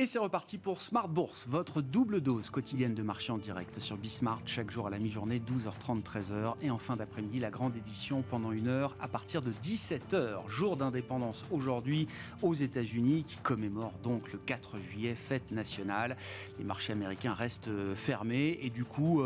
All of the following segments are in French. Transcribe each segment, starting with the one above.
c'est reparti pour Smart Bourse, votre double dose quotidienne de marché en direct sur Bismart, chaque jour à la mi-journée, 12h30, 13h. Et en fin d'après-midi, la grande édition pendant 1 heure à partir de 17h. Jour d'indépendance aujourd'hui aux États-Unis, qui commémore donc le 4 juillet, fête nationale. Les marchés américains restent fermés et du coup,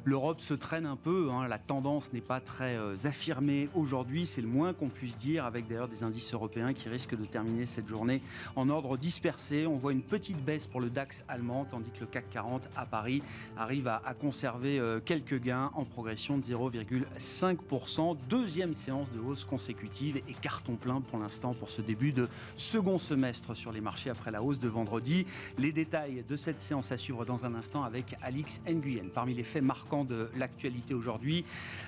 l'Europe se traîne un peu. La tendance n'est pas très affirmée aujourd'hui, c'est le moins qu'on puisse dire, avec d'ailleurs des indices européens qui risquent de terminer cette journée en ordre dispersé. On voit une petite baisse pour le DAX allemand, tandis que le CAC 40 à Paris arrive à conserver quelques gains en progression de 0,5%. Deuxième séance de hausse consécutive et carton plein pour l'instant pour ce début de second semestre sur les marchés après la hausse de vendredi. Les détails de cette séance à suivre dans un instant avec Alix Nguyen. Parmi les faits marquants de l'actualité aujourd'hui,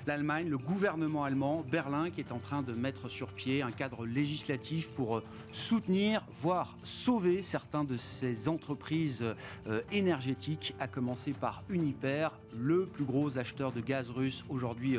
l'Allemagne, le gouvernement allemand, Berlin, qui est en train de mettre sur pied un cadre législatif pour soutenir, voire sauver certains de ces entreprises énergétiques, à commencer par Uniper, le plus gros acheteur de gaz russe aujourd'hui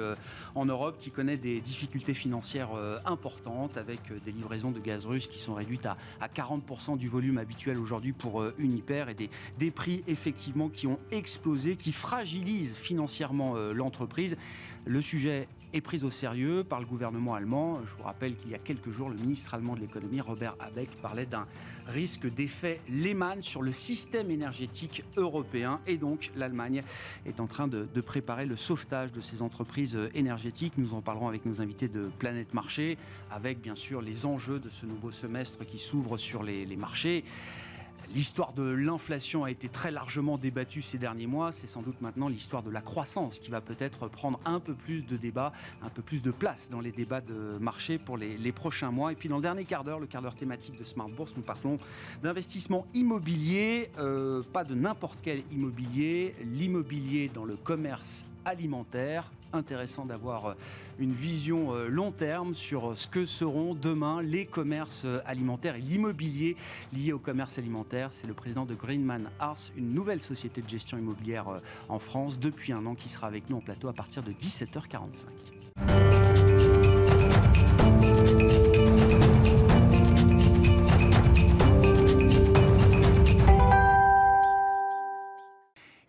en Europe, qui connaît des difficultés financières importantes, avec des livraisons de gaz russe qui sont réduites à 40% du volume habituel aujourd'hui pour Uniper, et des prix effectivement qui ont explosé, qui fragilisent financièrement l'entreprise. Le sujet est prise au sérieux par le gouvernement allemand. Je vous rappelle qu'il y a quelques jours, le ministre allemand de l'économie, Robert Habeck, parlait d'un risque d'effet Lehman sur le système énergétique européen. Et donc, l'Allemagne est en train de préparer le sauvetage de ces entreprises énergétiques. Nous en parlerons avec nos invités de Planète Marché, avec bien sûr les enjeux de ce nouveau semestre qui s'ouvre sur les marchés. L'histoire de l'inflation a été très largement débattue ces derniers mois. C'est sans doute maintenant l'histoire de la croissance qui va peut-être prendre un peu plus de débat, un peu plus de place dans les débats de marché pour les prochains mois. Et puis dans le dernier quart d'heure, le quart d'heure thématique de Smart Bourse, nous parlons d'investissement immobilier, pas de n'importe quel immobilier, l'immobilier dans le commerce alimentaire. Intéressant d'avoir une vision long terme sur ce que seront demain les commerces alimentaires et l'immobilier lié au commerce alimentaire. C'est le président de Greenman Ars, une nouvelle société de gestion immobilière en France depuis 1 an, qui sera avec nous en plateau à partir de 17h45.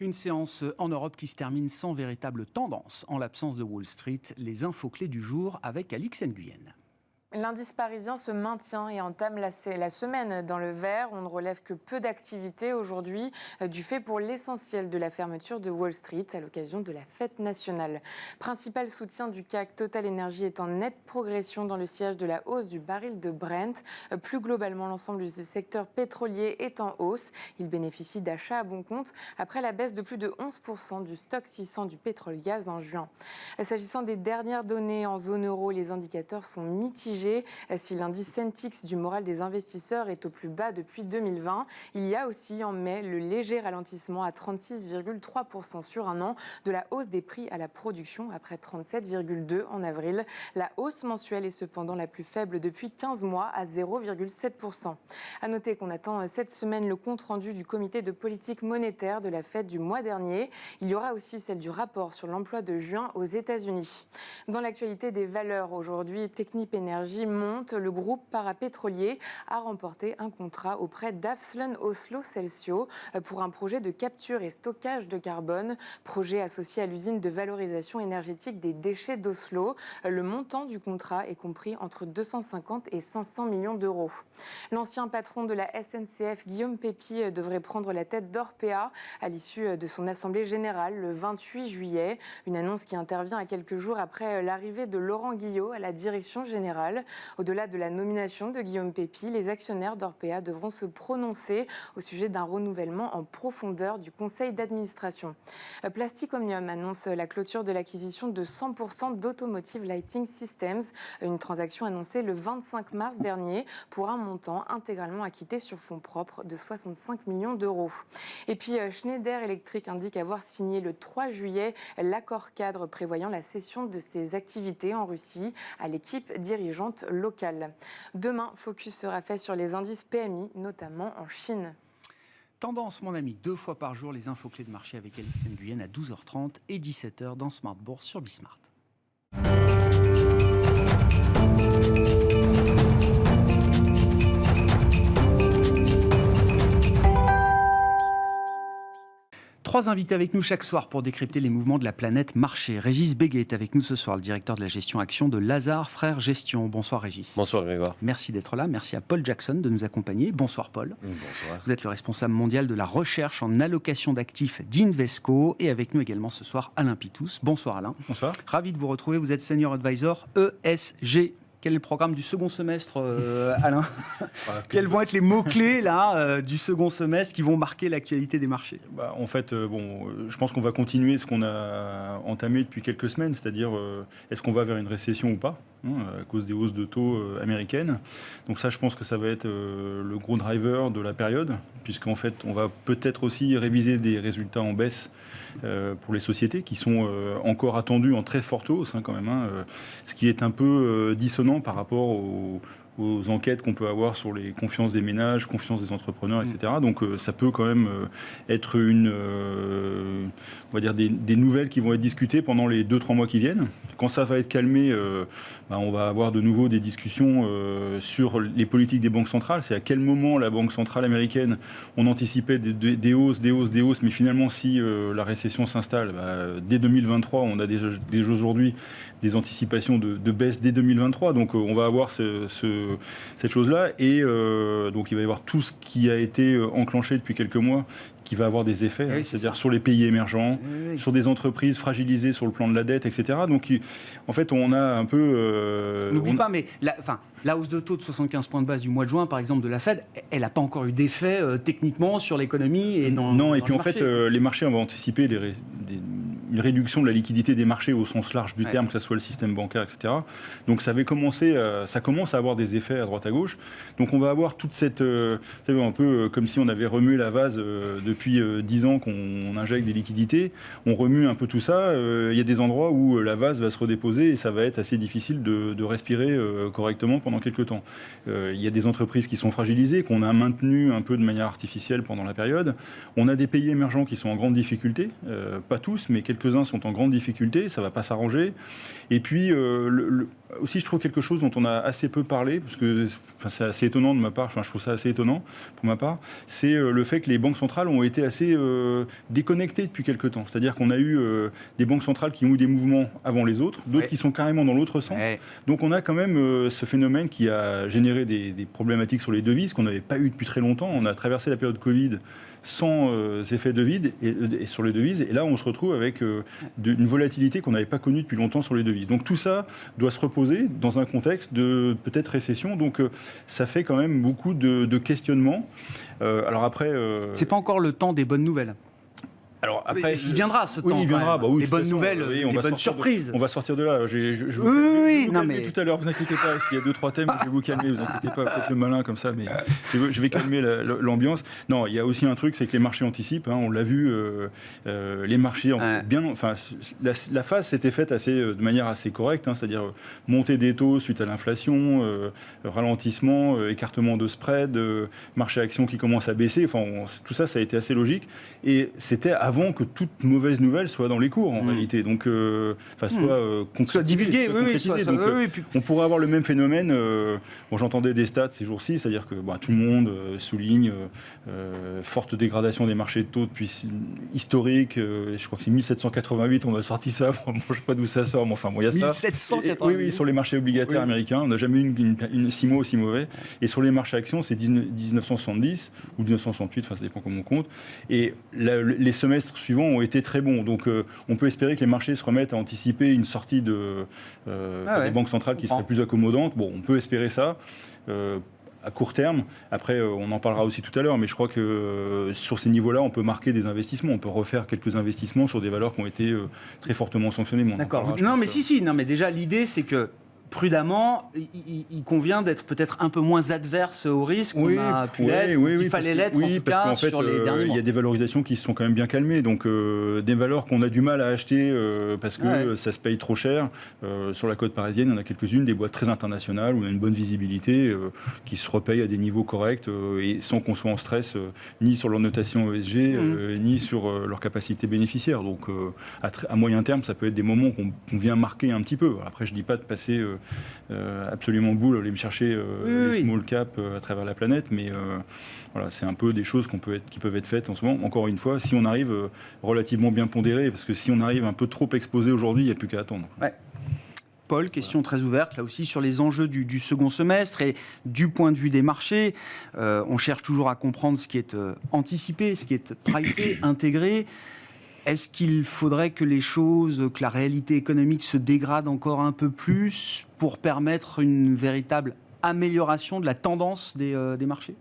Une séance en Europe qui se termine sans véritable tendance en l'absence de Wall Street. Les infos clés du jour avec Alix Nguyen. L'indice parisien se maintient et entame la semaine dans le vert. On ne relève que peu d'activité aujourd'hui, du fait pour l'essentiel de la fermeture de Wall Street à l'occasion de la fête nationale. Principal soutien du CAC, Total Energy est en nette progression dans le sillage de la hausse du baril de Brent. Plus globalement, l'ensemble du secteur pétrolier est en hausse. Il bénéficie d'achats à bon compte après la baisse de plus de 11% du stock 600 du pétrole-gaz en juin. S'agissant des dernières données en zone euro, les indicateurs sont mitigés. Si l'indice Sentix du moral des investisseurs est au plus bas depuis 2020, il y a aussi en mai le léger ralentissement à 36,3% sur 1 an de la hausse des prix à la production après 37,2% en avril. La hausse mensuelle est cependant la plus faible depuis 15 mois à 0,7%. À noter qu'on attend cette semaine le compte-rendu du comité de politique monétaire de la Fed du mois dernier. Il y aura aussi celle du rapport sur l'emploi de juin aux États-Unis. Dans l'actualité des valeurs aujourd'hui, Technip Energies monte. Le groupe parapétrolier a remporté un contrat auprès d'Afslunt Oslo Celsio pour un projet de capture et stockage de carbone, projet associé à l'usine de valorisation énergétique des déchets d'Oslo. Le montant du contrat est compris entre 250 et 500 millions d'euros. L'ancien patron de la SNCF, Guillaume Pépi, devrait prendre la tête d'Orpea à l'issue de son assemblée générale le 28 juillet. Une annonce qui intervient à quelques jours après l'arrivée de Laurent Guillot à la direction générale. Au-delà de la nomination de Guillaume Pépi, les actionnaires d'Orpea devront se prononcer au sujet d'un renouvellement en profondeur du conseil d'administration. Plastic Omnium annonce la clôture de l'acquisition de 100% d'Automotive Lighting Systems, une transaction annoncée le 25 mars dernier pour un montant intégralement acquitté sur fonds propres de 65 millions d'euros. Et puis Schneider Electric indique avoir signé le 3 juillet l'accord cadre prévoyant la cession de ses activités en Russie à l'équipe dirigeante locale. Demain, focus sera fait sur les indices PMI, notamment en Chine. Tendance, mon ami, 2 fois par jour, les infos clés de marché avec Alix Nguyen à 12h30 et 17h dans Smart Bourse sur Bismart. 3 invités avec nous chaque soir pour décrypter les mouvements de la planète marché. Régis Béguet est avec nous ce soir, le directeur de la gestion action de Lazard Frères Gestion. Bonsoir Régis. Bonsoir Grégoire. Merci d'être là. Merci à Paul Jackson de nous accompagner. Bonsoir Paul. Bonsoir. Vous êtes le responsable mondial de la recherche en allocation d'actifs d'Invesco. Et avec nous également ce soir Alain Pitous. Bonsoir Alain. Bonsoir. Ravi de vous retrouver. Vous êtes senior advisor ESG. Quel est le programme du second semestre, Alain? Quels vont être les mots-clés là, du second semestre qui vont marquer l'actualité des marchés? En fait, je pense qu'on va continuer ce qu'on a entamé depuis quelques semaines, c'est-à-dire est-ce qu'on va vers une récession ou pas, à cause des hausses de taux américaines. Donc ça, je pense que ça va être le gros driver de la période, puisqu'en fait, on va peut-être aussi réviser des résultats en baisse pour les sociétés qui sont encore attendus en très forte hausse quand même, ce qui est un peu dissonant par rapport aux enquêtes qu'on peut avoir sur les confiances des ménages, confiance des entrepreneurs, etc. Donc ça peut quand même être on va dire des nouvelles qui vont être discutées pendant les 2-3 mois qui viennent. Quand ça va être calmé, on va avoir de nouveau des discussions sur les politiques des banques centrales. C'est à quel moment la Banque centrale américaine, on anticipait des hausses, mais finalement si la récession s'installe, dès 2023, on a déjà aujourd'hui des anticipations de baisse dès 2023. Donc on va avoir cette chose-là. Et donc il va y avoir tout ce qui a été enclenché depuis quelques mois qui va avoir des effets, c'est-à-dire sur les pays émergents, sur des entreprises fragilisées sur le plan de la dette, etc. Donc en fait, on a un peu... N'oublie pas, mais la hausse de taux de 75 points de base du mois de juin, par exemple, de la Fed, elle n'a pas encore eu d'effet techniquement sur l'économie et Non, et puis en fait, les marchés vont anticiper une réduction de la liquidité des marchés au sens large du terme, que ce soit le système bancaire, etc. Donc ça commence à avoir des effets à droite à gauche. Donc on va avoir toute cette... vous savez, un peu comme si on avait remué la vase depuis 10 ans qu'on injecte des liquidités. On remue un peu tout ça. Il y a des endroits où la vase va se redéposer et ça va être assez difficile de respirer correctement pendant quelques temps. Il y a des entreprises qui sont fragilisées, qu'on a maintenues un peu de manière artificielle pendant la période. On a des pays émergents qui sont en grande difficulté. Pas tous, mais quelques-uns sont en grande difficulté. Ça ne va pas s'arranger. Et puis, aussi, je trouve quelque chose dont on a assez peu parlé, parce que c'est assez étonnant de ma part, je trouve ça assez étonnant pour ma part, c'est le fait que les banques centrales ont été assez déconnectées depuis quelques temps. C'est-à-dire qu'on a eu des banques centrales qui ont eu des mouvements avant les autres, d'autres qui sont carrément dans l'autre sens. Donc on a quand même ce phénomène qui a généré des problématiques sur les devises qu'on n'avait pas eu depuis très longtemps. On a traversé la période Covid sans effet de vide et sur les devises. Et là, on se retrouve avec une volatilité qu'on n'avait pas connue depuis longtemps sur les devises. Donc tout ça doit se reposer dans un contexte de peut-être récession. Donc ça fait quand même beaucoup de questionnements. Alors après... C'est pas encore le temps des bonnes nouvelles. Alors après, il viendra ce temps. Il viendra. Les bonnes nouvelles, les bonnes surprises. On va sortir de là. Je vous calmer tout à l'heure. Vous inquiétez pas. Parce qu'il y a 2-3 thèmes. Je vais vous calmer. Vous inquiétez pas. Faites le malin comme ça. Mais je vais calmer l'ambiance. Non, il y a aussi un truc, c'est que les marchés anticipent. On l'a vu. Les marchés la phase s'était faite de manière assez correcte. C'est-à-dire montée des taux suite à l'inflation, ralentissement, écartement de spread, marché action qui commence à baisser. Enfin, tout ça, ça a été assez logique. Et c'était avant que toute mauvaise nouvelle soit dans les cours, en réalité. Donc, soit divulguée, on pourrait avoir le même phénomène. J'entendais des stats ces jours-ci, c'est-à-dire que tout le monde souligne forte dégradation des marchés de taux depuis historique. Je crois que c'est 1788, on a sorti ça. Je ne sais pas d'où ça sort, mais enfin, il y a ça. 1788. Oui, sur les marchés obligataires américains, on n'a jamais eu une 6 mois aussi mauvais. Et sur les marchés actions, c'est 1970 ou 1968, ça dépend comment on compte. Et les semestres suivants ont été très bons. Donc on peut espérer que les marchés se remettent à anticiper une sortie des banques centrales qui serait plus accommodante. Bon, on peut espérer ça. À court terme. Après, on en parlera aussi tout à l'heure, mais je crois que sur ces niveaux-là, on peut marquer des investissements. On peut refaire quelques investissements sur des valeurs qui ont été très fortement sanctionnées. D'accord. Non, mais déjà, l'idée, c'est que prudemment, il convient d'être peut-être un peu moins adverse au risque qu'on a pu l'être, qu'il fallait l'être en tout cas sur les derniers mois. Il y a des valorisations qui se sont quand même bien calmées, donc des valeurs qu'on a du mal à acheter parce que ça se paye trop cher. Sur la côte parisienne, il y en a quelques-unes, des boîtes très internationales où on a une bonne visibilité, qui se repayent à des niveaux corrects et sans qu'on soit en stress ni sur leur notation ESG, ni sur leur capacité bénéficiaire. Donc à moyen terme, ça peut être des moments qu'on vient marquer un petit peu. Après, je ne dis pas de passer absolument boule, aller me chercher les small cap à travers la planète, mais voilà, c'est un peu des choses qui peuvent être faites en ce moment. Encore une fois, si on arrive relativement bien pondéré, parce que si on arrive un peu trop exposé aujourd'hui, il n'y a plus qu'à attendre. Ouais. Paul, question très ouverte, là aussi, sur les enjeux du second semestre et du point de vue des marchés. On cherche toujours à comprendre ce qui est anticipé, ce qui est pricé, intégré. Est-ce qu'il faudrait que la réalité économique se dégrade encore un peu plus pour permettre une véritable amélioration de la tendance des marchés ?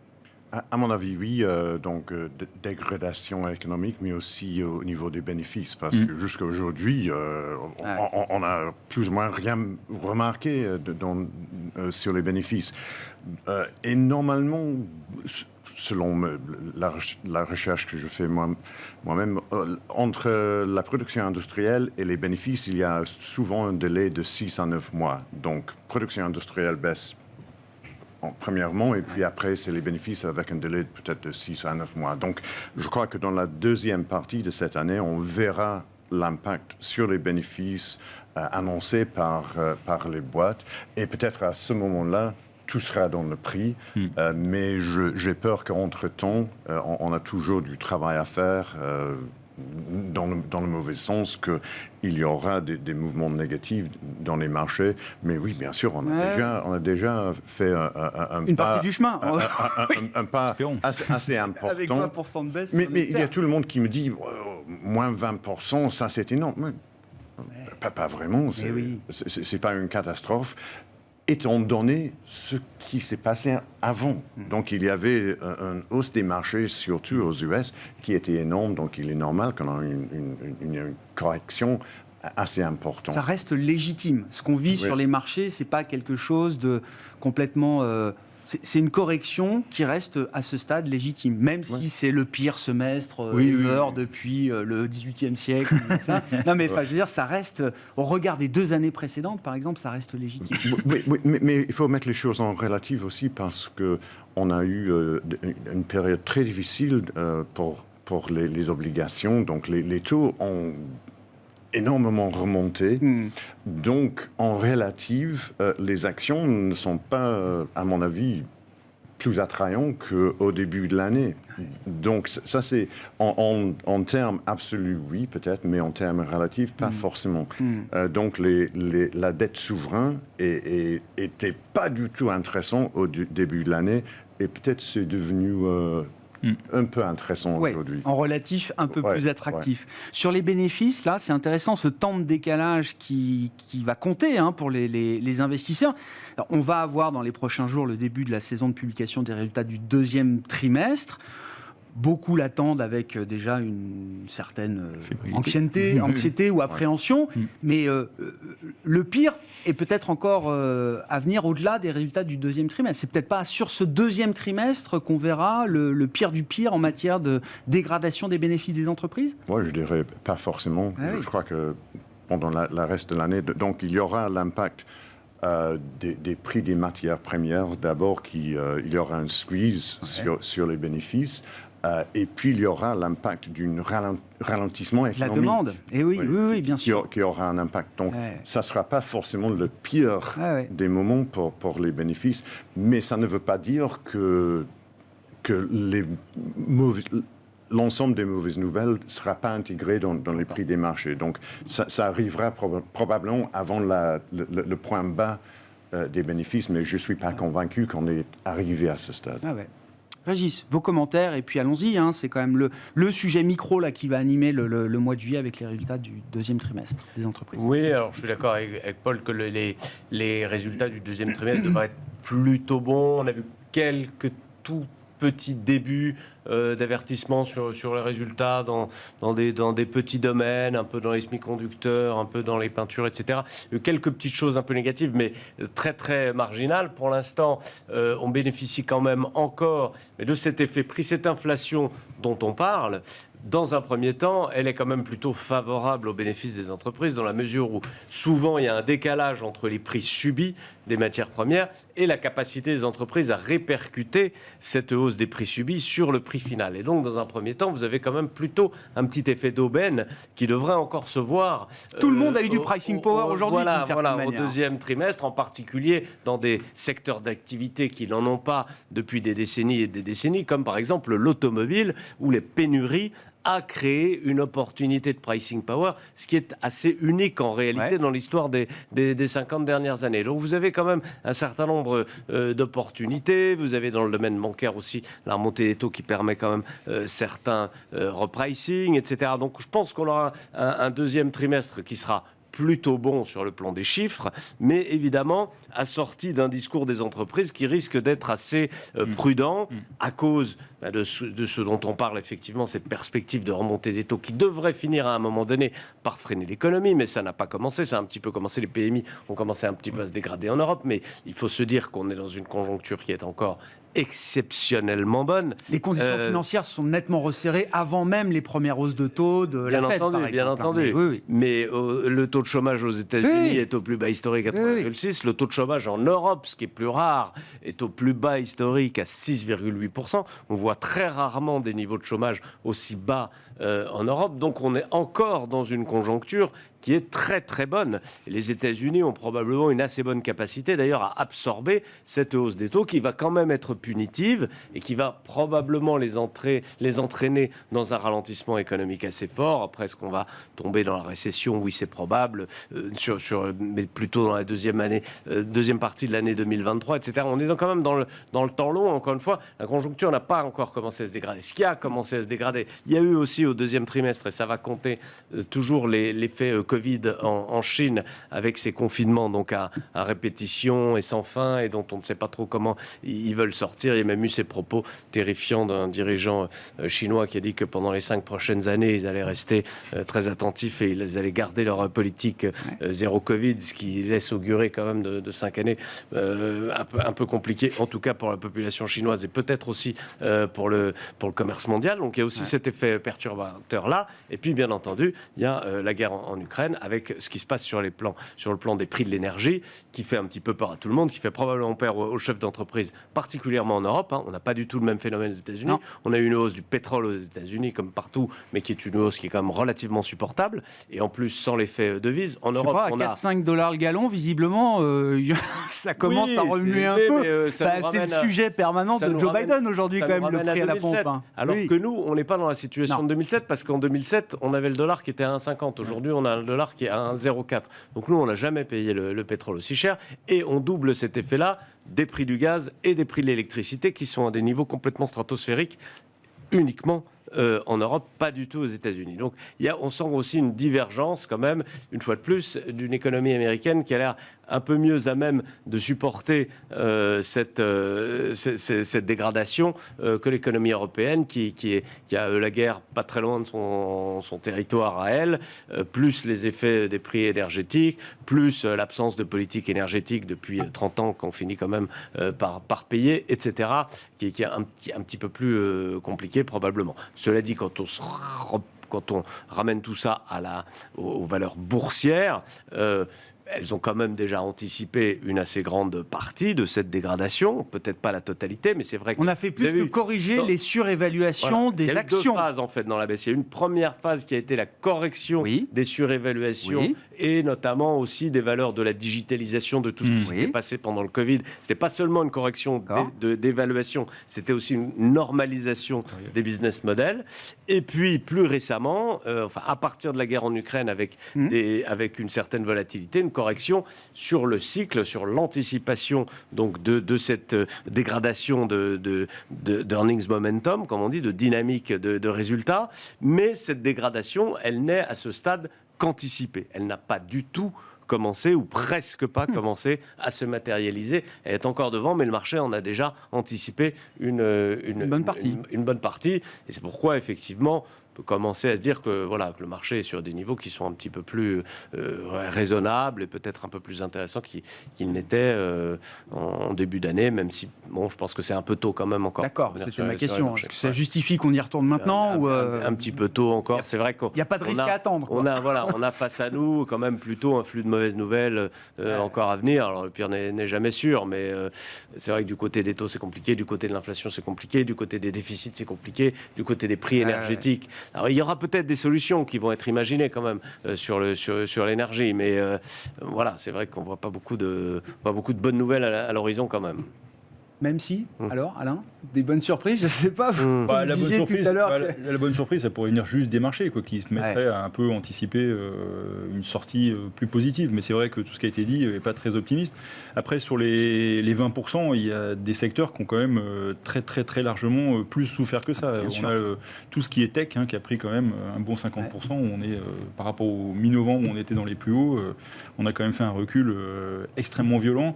À mon avis, oui. Dégradation économique, mais aussi au niveau des bénéfices. Parce que jusqu'à aujourd'hui, on a plus ou moins rien remarqué sur les bénéfices. Et normalement, selon la recherche que je fais moi-même, entre la production industrielle et les bénéfices, il y a souvent un délai de 6 à 9 mois. Donc, production industrielle baisse premièrement, et puis après, c'est les bénéfices avec un délai peut-être de 6 à 9 mois. Donc, je crois que dans la deuxième partie de cette année, on verra l'impact sur les bénéfices annoncés par les boîtes. Et peut-être à ce moment-là, tout sera dans le prix. Mais j'ai peur qu'entre-temps, on a toujours du travail à faire dans le mauvais sens, qu'il y aura des mouvements négatifs dans les marchés. Mais oui, bien sûr, on a déjà fait une partie du chemin. un pas assez important. Avec 20% de baisse. Mais il y a tout le monde qui me dit moins 20%, ça c'est énorme. Pas vraiment, c'est pas une catastrophe. Étant donné ce qui s'est passé avant. Donc, il y avait une hausse des marchés, surtout aux US, qui était énorme. Donc, il est normal qu'on ait une correction assez importante. Ça reste légitime. Ce qu'on vit sur les marchés, c'est pas quelque chose de complètement... c'est une correction qui reste à ce stade légitime, même si c'est le pire semestre ever depuis le XVIIIe siècle. Non, mais je veux dire, ça reste, au regard des 2 années précédentes, par exemple, ça reste légitime. Oui, mais il faut mettre les choses en relative aussi, parce qu'on a eu une période très difficile pour les obligations. Donc, les taux ont énormément remonté. Donc, en relative, les actions ne sont pas, à mon avis, plus attrayantes qu'au début de l'année. Donc, ça, c'est en termes absolus, oui, peut-être, mais en termes relatifs, pas forcément. Donc, la dette souveraine était pas du tout intéressante au début de l'année, et peut-être c'est devenu... un peu intéressant aujourd'hui. En relatif, un peu plus attractif. Sur les bénéfices, là, c'est intéressant, ce temps de décalage qui va compter pour les investisseurs. Alors, on va avoir dans les prochains jours le début de la saison de publication des résultats du 2e trimestre. Beaucoup l'attendent avec déjà une certaine anxiété ou appréhension. Mais le pire est peut-être encore à venir au-delà des résultats du 2e trimestre. C'est peut-être pas sur ce 2e trimestre qu'on verra le pire du pire en matière de dégradation des bénéfices des entreprises ? Moi, je dirais pas forcément. Je crois que pendant la reste de l'année, donc il y aura l'impact des prix des matières premières. D'abord, il y aura un squeeze sur les bénéfices. Et puis, il y aura l'impact d'un ralentissement économique. La demande, oui, bien sûr. Qui aura un impact. Donc, ça ne sera pas forcément le pire des moments pour les bénéfices, mais ça ne veut pas dire que l'ensemble des mauvaises nouvelles ne sera pas intégré dans les prix des marchés. Donc, ça arrivera probablement avant le point bas des bénéfices, mais je ne suis pas convaincu qu'on est arrivé à ce stade. Régis, vos commentaires, et puis allons-y, c'est quand même le sujet micro là, qui va animer le mois de juillet avec les résultats du 2e trimestre des entreprises. Oui, alors je suis d'accord avec Paul que les résultats du 2e trimestre devraient être plutôt bons. On a vu quelques tout petits débuts d'avertissement sur les résultats dans des petits domaines, un peu dans les semi-conducteurs, un peu dans les peintures, etc. Quelques petites choses un peu négatives, mais très très marginales. Pour l'instant, on bénéficie quand même encore de cet effet prix, cette inflation dont on parle, dans un premier temps, elle est quand même plutôt favorable aux bénéfices des entreprises dans la mesure où souvent il y a un décalage entre les prix subis des matières premières et la capacité des entreprises à répercuter cette hausse des prix subis sur le prix final. Et donc, dans un premier temps, vous avez quand même plutôt un petit effet d'aubaine qui devrait encore se voir. Tout le monde a eu du pricing power aujourd'hui, Voilà, d'une certaine manière. au deuxième trimestre, en particulier dans des secteurs d'activité qui n'en ont pas depuis des décennies et des décennies, comme par exemple l'automobile, où les pénuries a créé une opportunité de pricing power, ce qui est assez unique en réalité dans l'histoire des 50 dernières années. Donc vous avez quand même un certain nombre d'opportunités. Vous avez dans le domaine bancaire aussi la remontée des taux qui permet quand même certains repricing, etc. Donc je pense qu'on aura un deuxième trimestre qui sera plutôt bon sur le plan des chiffres, mais évidemment assorti d'un discours des entreprises qui risque d'être assez prudent à cause de ce dont on parle effectivement, cette perspective de remontée des taux qui devrait finir à un moment donné par freiner l'économie, mais ça n'a pas commencé, ça a un petit peu commencé, les PMI ont commencé un petit peu à se dégrader en Europe, mais il faut se dire qu'on est dans une conjoncture qui est encore exceptionnellement bonne. Les conditions financières sont nettement resserrées avant même les premières hausses de taux de la Fed, par exemple. Bien entendu. Oui. Mais le taux de chômage aux États-Unis est au plus bas historique à 3,6. Le taux de chômage en Europe, ce qui est plus rare, est au plus bas historique à 6,8%. On voit très rarement des niveaux de chômage aussi bas en Europe. Donc on est encore dans une conjoncture qui est très très bonne. Les États-Unis ont probablement une assez bonne capacité d'ailleurs à absorber cette hausse des taux qui va quand même être punitive et qui va probablement les entraîner dans un ralentissement économique assez fort. Après, est-ce qu'on va tomber dans la récession? Oui, c'est probable, mais plutôt dans la deuxième partie de l'année 2023, etc. On est quand même dans le temps long. Encore une fois, la conjoncture n'a pas encore commencé à se dégrader. Ce qui a commencé à se dégrader, il y a eu aussi au deuxième trimestre, et ça va compter toujours l'effet Covid en Chine, avec ces confinements donc à répétition et sans fin, et dont on ne sait pas trop comment ils veulent sortir. Il y a même eu ces propos terrifiants d'un dirigeant chinois qui a dit que pendant les 5 prochaines années, ils allaient rester très attentifs et ils allaient garder leur politique zéro Covid, ce qui laisse augurer quand même de 5 années un peu compliquées, en tout cas pour la population chinoise et peut-être aussi pour le commerce mondial. Donc il y a aussi cet effet perturbateur-là. Et puis, bien entendu, il y a la guerre en Ukraine, avec ce qui se passe sur le plan des prix de l'énergie, qui fait un petit peu peur à tout le monde, qui fait probablement peur aux chefs d'entreprise, particulièrement en Europe. On n'a pas du tout le même phénomène aux États-Unis. Non. On a eu une hausse du pétrole aux États-Unis, comme partout, mais qui est une hausse qui est quand même relativement supportable. Et en plus, sans l'effet devise, en Europe, on a 4-5 $ le gallon, visiblement, ça commence à remuer un peu. C'est le sujet permanent de Joe Biden aujourd'hui, quand même, le prix à la pompe. Alors que nous, on n'est pas dans la situation de 2007, parce qu'en 2007, on avait le dollar qui était à 1,50. Aujourd'hui, on a le dollar qui est à 1,04. Donc nous, on n'a jamais payé le pétrole aussi cher. Et on double cet effet-là des prix du gaz et des prix de l'électricité qui sont à des niveaux complètement stratosphériques uniquement en Europe, pas du tout aux États-Unis. Donc on sent aussi une divergence quand même, une fois de plus, d'une économie américaine qui a l'air un peu mieux à même de supporter cette dégradation que l'économie européenne qui a la guerre pas très loin de son territoire à elle, plus les effets des prix énergétiques, plus l'absence de politique énergétique depuis 30 ans qu'on finit quand même par payer, etc., qui est un petit peu plus compliqué probablement. Cela dit, quand on ramène tout ça aux valeurs boursières, elles ont quand même déjà anticipé une assez grande partie de cette dégradation, peut-être pas la totalité, mais c'est vrai qu'on a fait plus que corriger les surévaluations des actions. Il y a 2 phases en fait dans la baisse. Il y a une première phase qui a été la correction des surévaluations et notamment aussi des valeurs de la digitalisation de tout ce qui s'était passé pendant le Covid. C'était pas seulement une correction d'évaluation, c'était aussi une normalisation des business models. Et puis plus récemment, à partir de la guerre en Ukraine avec une certaine volatilité, une correction sur le cycle, sur l'anticipation donc de cette dégradation de earnings momentum, comme on dit, de dynamique de résultats. Mais cette dégradation, elle n'est à ce stade qu'anticipée. Elle n'a pas du tout commencé, ou presque pas commencé, à se matérialiser. Elle est encore devant, mais le marché en a déjà anticipé une bonne partie. Et c'est pourquoi, effectivement, peut commencer à se dire que, que le marché est sur des niveaux qui sont un petit peu plus raisonnables et peut-être un peu plus intéressants qu'il n'était en début d'année, même si, je pense que c'est un peu tôt quand même encore. D'accord, c'était ma question. Est-ce que ça justifie qu'on y retourne maintenant un petit peu tôt encore. C'est vrai qu'il n'y a pas de risque à attendre. On a face à nous quand même plutôt un flux de mauvaises nouvelles encore à venir. Alors le pire n'est jamais sûr, mais c'est vrai que du côté des taux c'est compliqué, du côté de l'inflation c'est compliqué, du côté des déficits c'est compliqué, du côté des prix énergétiques. Alors il y aura peut-être des solutions qui vont être imaginées quand même sur l'énergie, mais c'est vrai qu'on voit pas beaucoup de bonnes nouvelles à l'horizon quand même. Même si, alors, Alain, des bonnes surprises, je ne sais pas. La bonne surprise, ça pourrait venir juste des marchés, qui se mettraient à un peu anticiper une sortie plus positive. Mais c'est vrai que tout ce qui a été dit n'est pas très optimiste. Après, sur les 20%, il y a des secteurs qui ont quand même très, très, très largement plus souffert que ça. On a tout ce qui est tech, qui a pris quand même un bon 50%. On est, par rapport au mi-novembre où on était dans les plus hauts, on a quand même fait un recul extrêmement violent.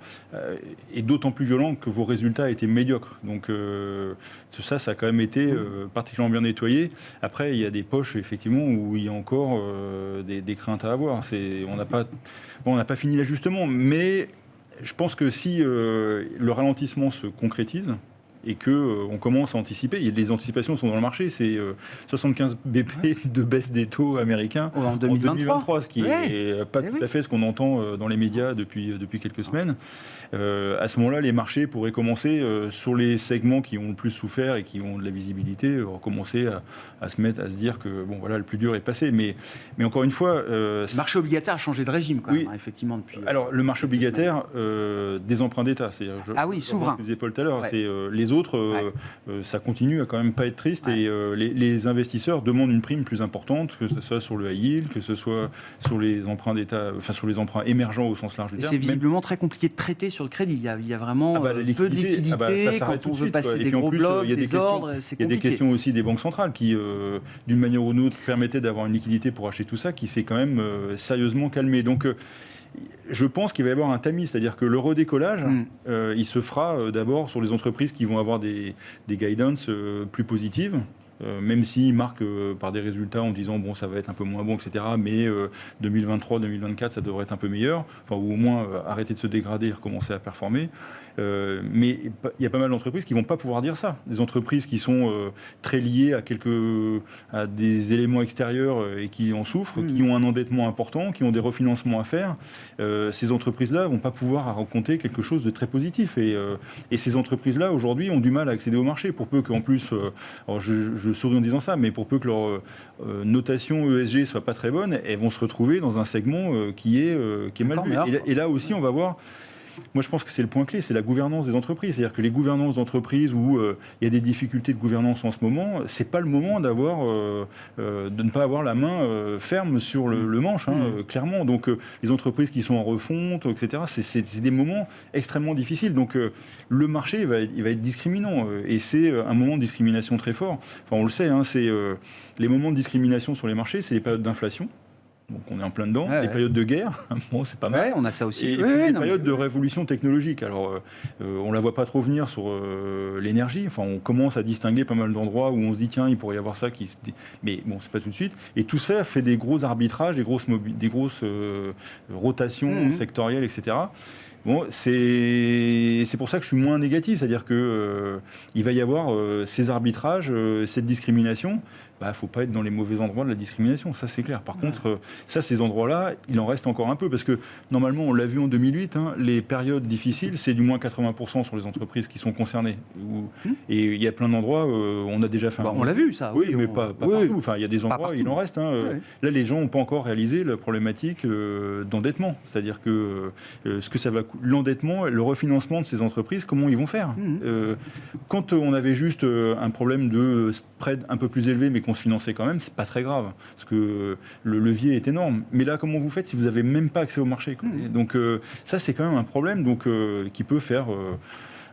Et d'autant plus violent que vos résultats a été médiocre. Donc tout ça a quand même été particulièrement bien nettoyé. Après, il y a des poches, effectivement, où il y a encore des craintes à avoir. On n'a pas fini l'ajustement, mais je pense que si le ralentissement se concrétise, et qu'on commence à anticiper. Les anticipations sont dans le marché, c'est 75 BP de baisse des taux américains en 2023, ce qui n'est pas tout à fait ce qu'on entend dans les médias depuis quelques semaines. À ce moment-là, les marchés pourraient commencer sur les segments qui ont le plus souffert et qui ont de la visibilité, recommencer à se dire que le plus dur est passé. Mais encore une fois... le marché obligataire a changé de régime quand même, effectivement, depuis... Alors, le marché obligataire des emprunts d'État, souverain. Je disais Paul tout à l'heure, c'est les autres, ça continue à quand même pas être triste et les investisseurs demandent une prime plus importante, que ce soit sur le high yield, que ce soit sur les emprunts d'État, sur les emprunts émergents au sens large du terme. C'est visiblement très compliqué de traiter sur le crédit. Il y a vraiment peu de liquidité quand on veut passer des gros blocs, des ordres, c'est compliqué. Il y a des questions aussi des banques centrales qui, d'une manière ou d'une autre, permettaient d'avoir une liquidité pour acheter tout ça, qui s'est quand même sérieusement calmé. Donc, je pense qu'il va y avoir un tamis, c'est-à-dire que le redécollage, il se fera d'abord sur les entreprises qui vont avoir des guidance plus positives. Même s'ils marquent par des résultats en disant ça va être un peu moins bon, etc. Mais 2023-2024, ça devrait être un peu meilleur, ou au moins arrêter de se dégrader et recommencer à performer. Mais il y a pas mal d'entreprises qui ne vont pas pouvoir dire ça. Des entreprises qui sont très liées à des éléments extérieurs et qui en souffrent, qui ont un endettement important, qui ont des refinancements à faire. Ces entreprises-là ne vont pas pouvoir raconter quelque chose de très positif. Et ces entreprises-là, aujourd'hui, ont du mal à accéder au marché. Pour peu qu'en plus, alors je souris en disant ça, mais pour peu que leur notation ESG soit pas très bonne, elles vont se retrouver dans un segment qui est mal vu. Et là aussi, on va voir... Moi, je pense que c'est le point clé, c'est la gouvernance des entreprises. C'est-à-dire que les gouvernances d'entreprises où il y a des difficultés de gouvernance en ce moment, c'est pas le moment de ne pas avoir la main ferme sur le manche, clairement. Donc, les entreprises qui sont en refonte, etc., c'est des moments extrêmement difficiles. Donc, le marché, il va être discriminant. Et c'est un moment de discrimination très fort. Enfin, on le sait, les moments de discrimination sur les marchés, c'est les périodes d'inflation. Donc on est en plein dedans, les périodes de guerre, c'est pas mal. On a ça aussi. Et puis les périodes de révolution technologique. Alors on la voit pas trop venir sur l'énergie. Enfin, on commence à distinguer pas mal d'endroits où on se dit tiens, il pourrait y avoir ça mais c'est pas tout de suite. Et tout ça fait des gros arbitrages, des grosses rotations sectorielles, etc. C'est pour ça que je suis moins négatif, c'est-à-dire que il va y avoir ces arbitrages, cette discrimination. Il ne faut pas être dans les mauvais endroits de la discrimination, ça c'est clair. Par contre, ces endroits-là, il en reste encore un peu, parce que normalement, on l'a vu en 2008, les périodes difficiles, c'est du moins 80% sur les entreprises qui sont concernées. Et il y a plein d'endroits, on a déjà fait on l'a vu ça. Oui, mais pas partout. Enfin, il y a des endroits, il en reste. Là, les gens n'ont pas encore réalisé la problématique d'endettement. C'est-à-dire que ce que ça va l'endettement, le refinancement de ces entreprises, comment ils vont faire quand on avait juste un problème de spread un peu plus élevé, mais qu'on se finançait quand même, c'est pas très grave, parce que le levier est énorme. Mais là, comment vous faites si vous n'avez même pas accès au marché, quoi. Donc ça, c'est quand même un problème qui peut faire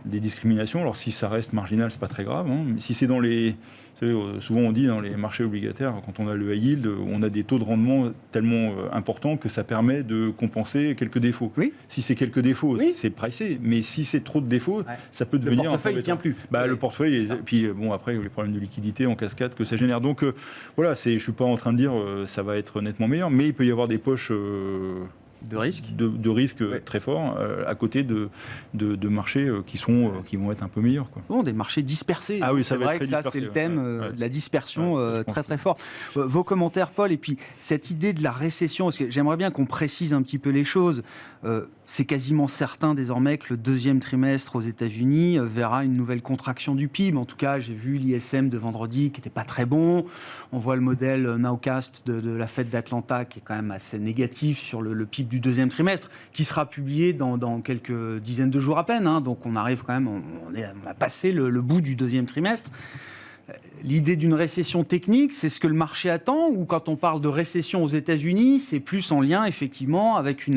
des discriminations. Alors si ça reste marginal, c'est pas très grave. Hein. Mais si c'est dans les... Vous savez, souvent on dit dans les marchés obligataires, quand on a le high yield, on a des taux de rendement tellement importants que ça permet de compenser quelques défauts. Oui. Si c'est quelques défauts, c'est pricé. Mais si c'est trop de défauts, ça peut devenir... Le portefeuille ne tient plus. Le portefeuille, et puis après, les problèmes de liquidité en cascade que ça génère. Donc voilà, je ne suis pas en train de dire ça va être nettement meilleur, mais il peut y avoir des poches... de risque, très forts à côté de marchés qui vont être un peu meilleurs. Quoi. Bon, des marchés dispersés. Ah oui, ça c'est va vrai être que très ça, c'est le dispersé, thème de la dispersion très très fort. Vos commentaires, Paul, et puis cette idée de la récession, parce que j'aimerais bien qu'on précise un petit peu les choses. C'est quasiment certain désormais que le deuxième trimestre aux États-Unis verra une nouvelle contraction du PIB. En tout cas, j'ai vu l'ISM de vendredi qui n'était pas très bon. On voit le modèle Nowcast de la Fed d'Atlanta qui est quand même assez négatif sur le PIB du deuxième trimestre, qui sera publié dans quelques dizaines de jours à peine. Hein. Donc on arrive quand même, on a passé le bout du deuxième trimestre. L'idée d'une récession technique, c'est ce que le marché attend, ou quand on parle de récession aux États-Unis, c'est plus en lien effectivement avec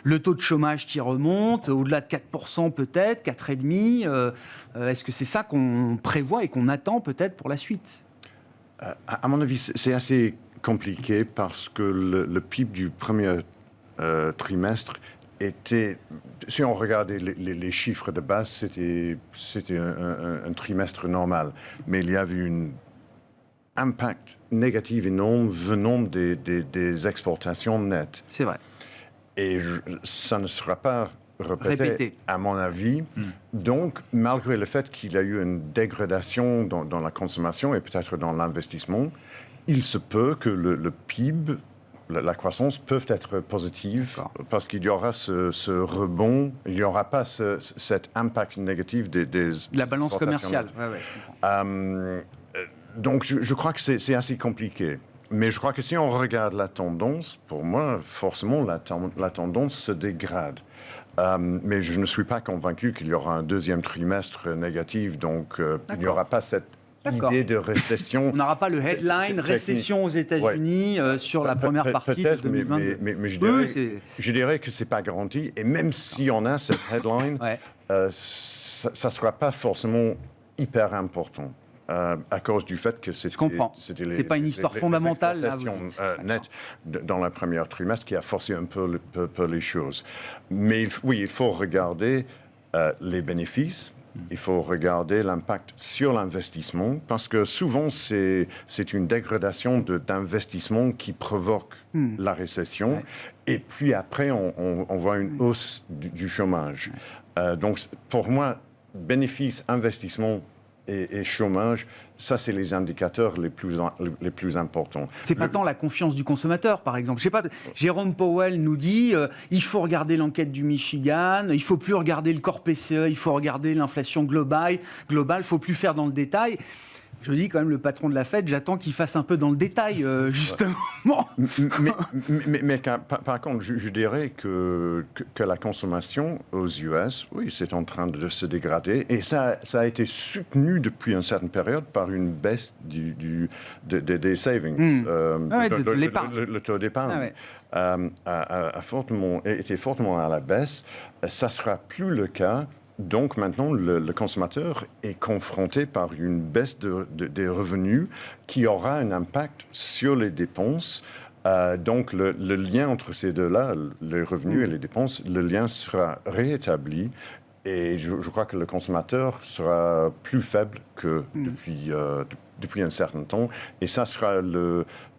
le taux de chômage qui remonte, au-delà de 4% peut-être, 4,5%. Est-ce que c'est ça qu'on prévoit et qu'on attend peut-être pour la suite ? À mon avis, c'est assez compliqué parce que le PIB du premier trimestre était, si on regardait les chiffres de base, c'était un trimestre normal. Mais il y avait un impact négatif énorme venant des exportations nettes. C'est vrai. Et ça ne sera pas répété, à mon avis. Donc, malgré le fait qu'il y a eu une dégradation dans la consommation et peut-être dans l'investissement, il se peut que le PIB, la croissance peut être positive parce qu'il y aura ce rebond, il n'y aura pas cet impact négatif de la balance commerciale. Donc je crois que c'est assez compliqué. Mais je crois que si on regarde la tendance, pour moi, forcément, la tendance se dégrade. Mais je ne suis pas convaincu qu'il y aura un deuxième trimestre négatif, donc il n'y aura pas cette idée de récession. On n'aura pas le headline récession aux États-Unis sur la première partie de 2022. Mais je dirais que ce n'est pas garanti. Et même si on a cette headline, ça ne sera pas forcément hyper important. À cause du fait que c'était c'est pas une histoire fondamentale là, nette dans le premier trimestre qui a forcé un peu les choses. Mais oui, il faut regarder les bénéfices. Il faut regarder l'impact sur l'investissement parce que souvent, c'est une dégradation d'investissement qui provoque la récession. Et puis après, on voit une hausse du chômage. Donc, pour moi, bénéfices, investissement et chômage, ça, c'est les indicateurs les plus importants. C'est pas tant la confiance du consommateur, par exemple. Je sais pas, Jérôme Powell nous dit il faut regarder l'enquête du Michigan, il faut plus regarder le corps PCE, il faut regarder l'inflation globale, il faut plus faire dans le détail. Je dis quand même, le patron de la Fed, j'attends qu'il fasse un peu dans le détail, justement. mais par contre, je dirais que la consommation aux US, oui, c'est en train de se dégrader. Et ça a été soutenu depuis une certaine période par une baisse des savings. De l'épargne. Le taux d'épargne a été fortement à la baisse. Ça ne sera plus le cas. Donc maintenant, le consommateur est confronté par une baisse des revenus qui aura un impact sur les dépenses. Donc le lien entre ces deux-là, les revenus et les dépenses, le lien sera réétabli. Et je crois que le consommateur sera plus faible que depuis un certain temps. Et ça sera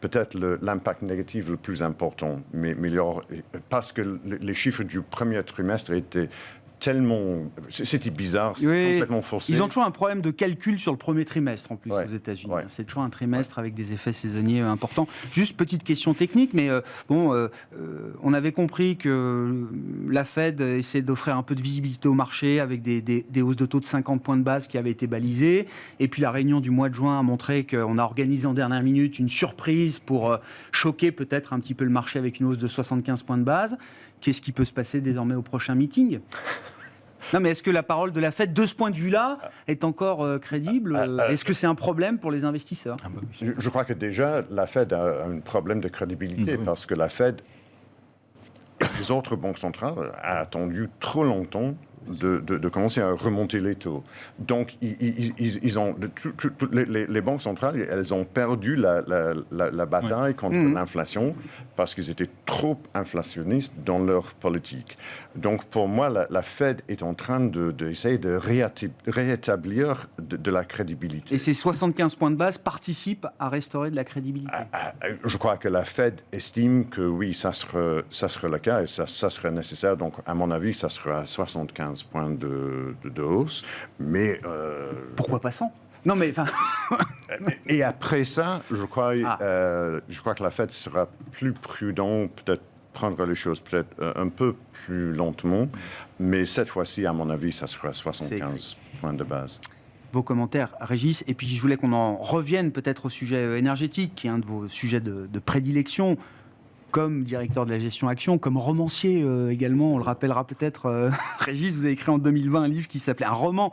peut-être l'impact négatif le plus important. Mais parce que les chiffres du premier trimestre étaient c'était bizarre, complètement forcé. Ils ont toujours un problème de calcul sur le premier trimestre en plus aux États-Unis. C'est toujours un trimestre avec des effets saisonniers importants. Juste petite question technique, mais on avait compris que la Fed essaie d'offrir un peu de visibilité au marché avec des hausses de taux de 50 points de base qui avaient été balisées. Et puis la réunion du mois de juin a montré qu'on a organisé en dernière minute une surprise pour choquer peut-être un petit peu le marché avec une hausse de 75 points de base. Qu'est-ce qui peut se passer désormais au prochain meeting ? Non, mais est-ce que la parole de la Fed, de ce point de vue-là, est encore crédible ? Est-ce que c'est un problème pour les investisseurs ? Je crois que déjà, la Fed a un problème de crédibilité parce que la Fed et les autres banques centrales a attendu trop longtemps de commencer à remonter les taux. Donc, ils ont, les banques centrales, elles ont perdu la bataille contre l'inflation parce qu'ils étaient trop inflationnistes dans leur politique. Donc, pour moi, la Fed est en train d'essayer de rétablir de la crédibilité. Et ces 75 points de base participent à restaurer de la crédibilité. Je crois que la Fed estime que oui, ça serait le cas et ça serait nécessaire. Donc, à mon avis, ça sera 75 points de hausse. Mais pourquoi pas 100 ? Non, mais enfin. Et après ça, je crois que la Fed sera plus prudent, peut-être prendre les choses peut-être un peu plus lentement. Mais cette fois-ci, à mon avis, ça sera 75 points de base. Vos commentaires, Régis. Et puis, je voulais qu'on en revienne peut-être au sujet énergétique, qui est un de vos sujets de prédilection. Comme directeur de la gestion action, comme romancier également, on le rappellera peut-être. Régis, vous avez écrit en 2020 un livre qui s'appelait un roman.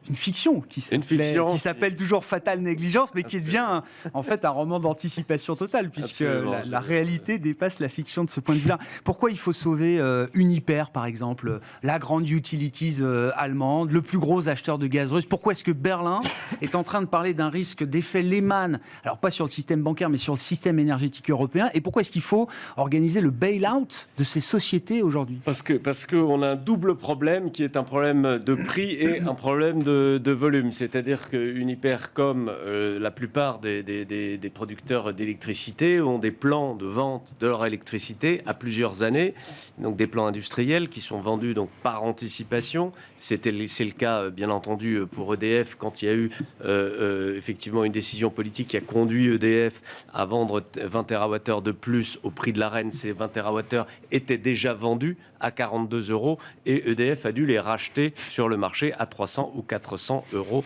Une fiction qui s'appelle toujours Fatale Négligence, mais qui devient en fait un roman d'anticipation totale, puisque la réalité dépasse la fiction de ce point de vue-là. Pourquoi il faut sauver Uniper, par exemple, la grande utilities allemande, le plus gros acheteur de gaz russe? Pourquoi est-ce que Berlin est en train de parler d'un risque d'effet Lehman, alors pas sur le système bancaire, mais sur le système énergétique européen? Et pourquoi est-ce qu'il faut organiser le bail-out de ces sociétés aujourd'hui? Parce qu'on a un double problème qui est un problème de prix et un problème de volume. C'est-à-dire que Uniper, comme la plupart des producteurs d'électricité, ont des plans de vente de leur électricité à plusieurs années, donc des plans industriels qui sont vendus donc par anticipation. C'est le cas, bien entendu, pour EDF, quand il y a eu effectivement une décision politique qui a conduit EDF à vendre 20 TWh de plus au prix de l'Arenh. Ces 20 TWh étaient déjà vendus à 42 € et EDF a dû les racheter sur le marché à 300 ou 400 €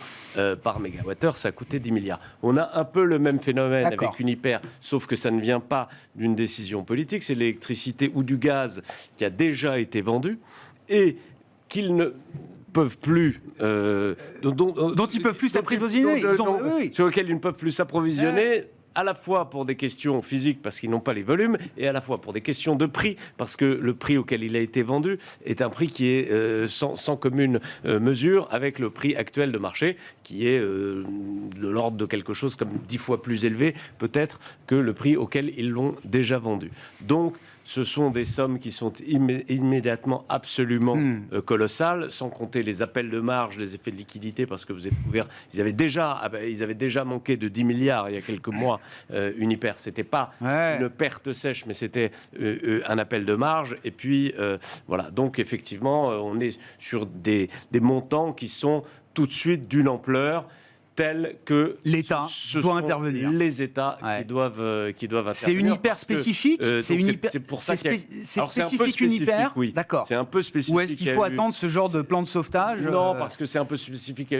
par mégawattheure. Ça a coûté 10 milliards. On a un peu le même phénomène avec Uniper, sauf que ça ne vient pas d'une décision politique, c'est de l'électricité ou du gaz qui a déjà été vendu et qu'ils ne peuvent plus dont ils peuvent plus s'approvisionner, sur lequel ils ne peuvent plus s'approvisionner. À la fois pour des questions physiques parce qu'ils n'ont pas les volumes et à la fois pour des questions de prix parce que le prix auquel il a été vendu est un prix qui est sans commune mesure avec le prix actuel de marché qui est de l'ordre de quelque chose comme 10 fois plus élevé peut-être que le prix auquel ils l'ont déjà vendu. Donc ce sont des sommes qui sont immédiatement absolument colossales, sans compter les appels de marge, les effets de liquidité, parce que vous êtes couvert. Ils avaient déjà manqué de 10 milliards il y a quelques mois. Uniper, c'était pas une perte sèche, mais c'était un appel de marge. Et puis voilà. Donc effectivement, on est sur des montants qui sont tout de suite d'une ampleur telle que l'État doit intervenir. Les États qui doivent intervenir. C'est Uniper spécifique. C'est pour ça c'est spécifique Uniper. Oui. D'accord. C'est un peu spécifique. Ou est-ce qu'il faut attendre ce genre de plan de sauvetage? Non, parce que c'est un peu spécifique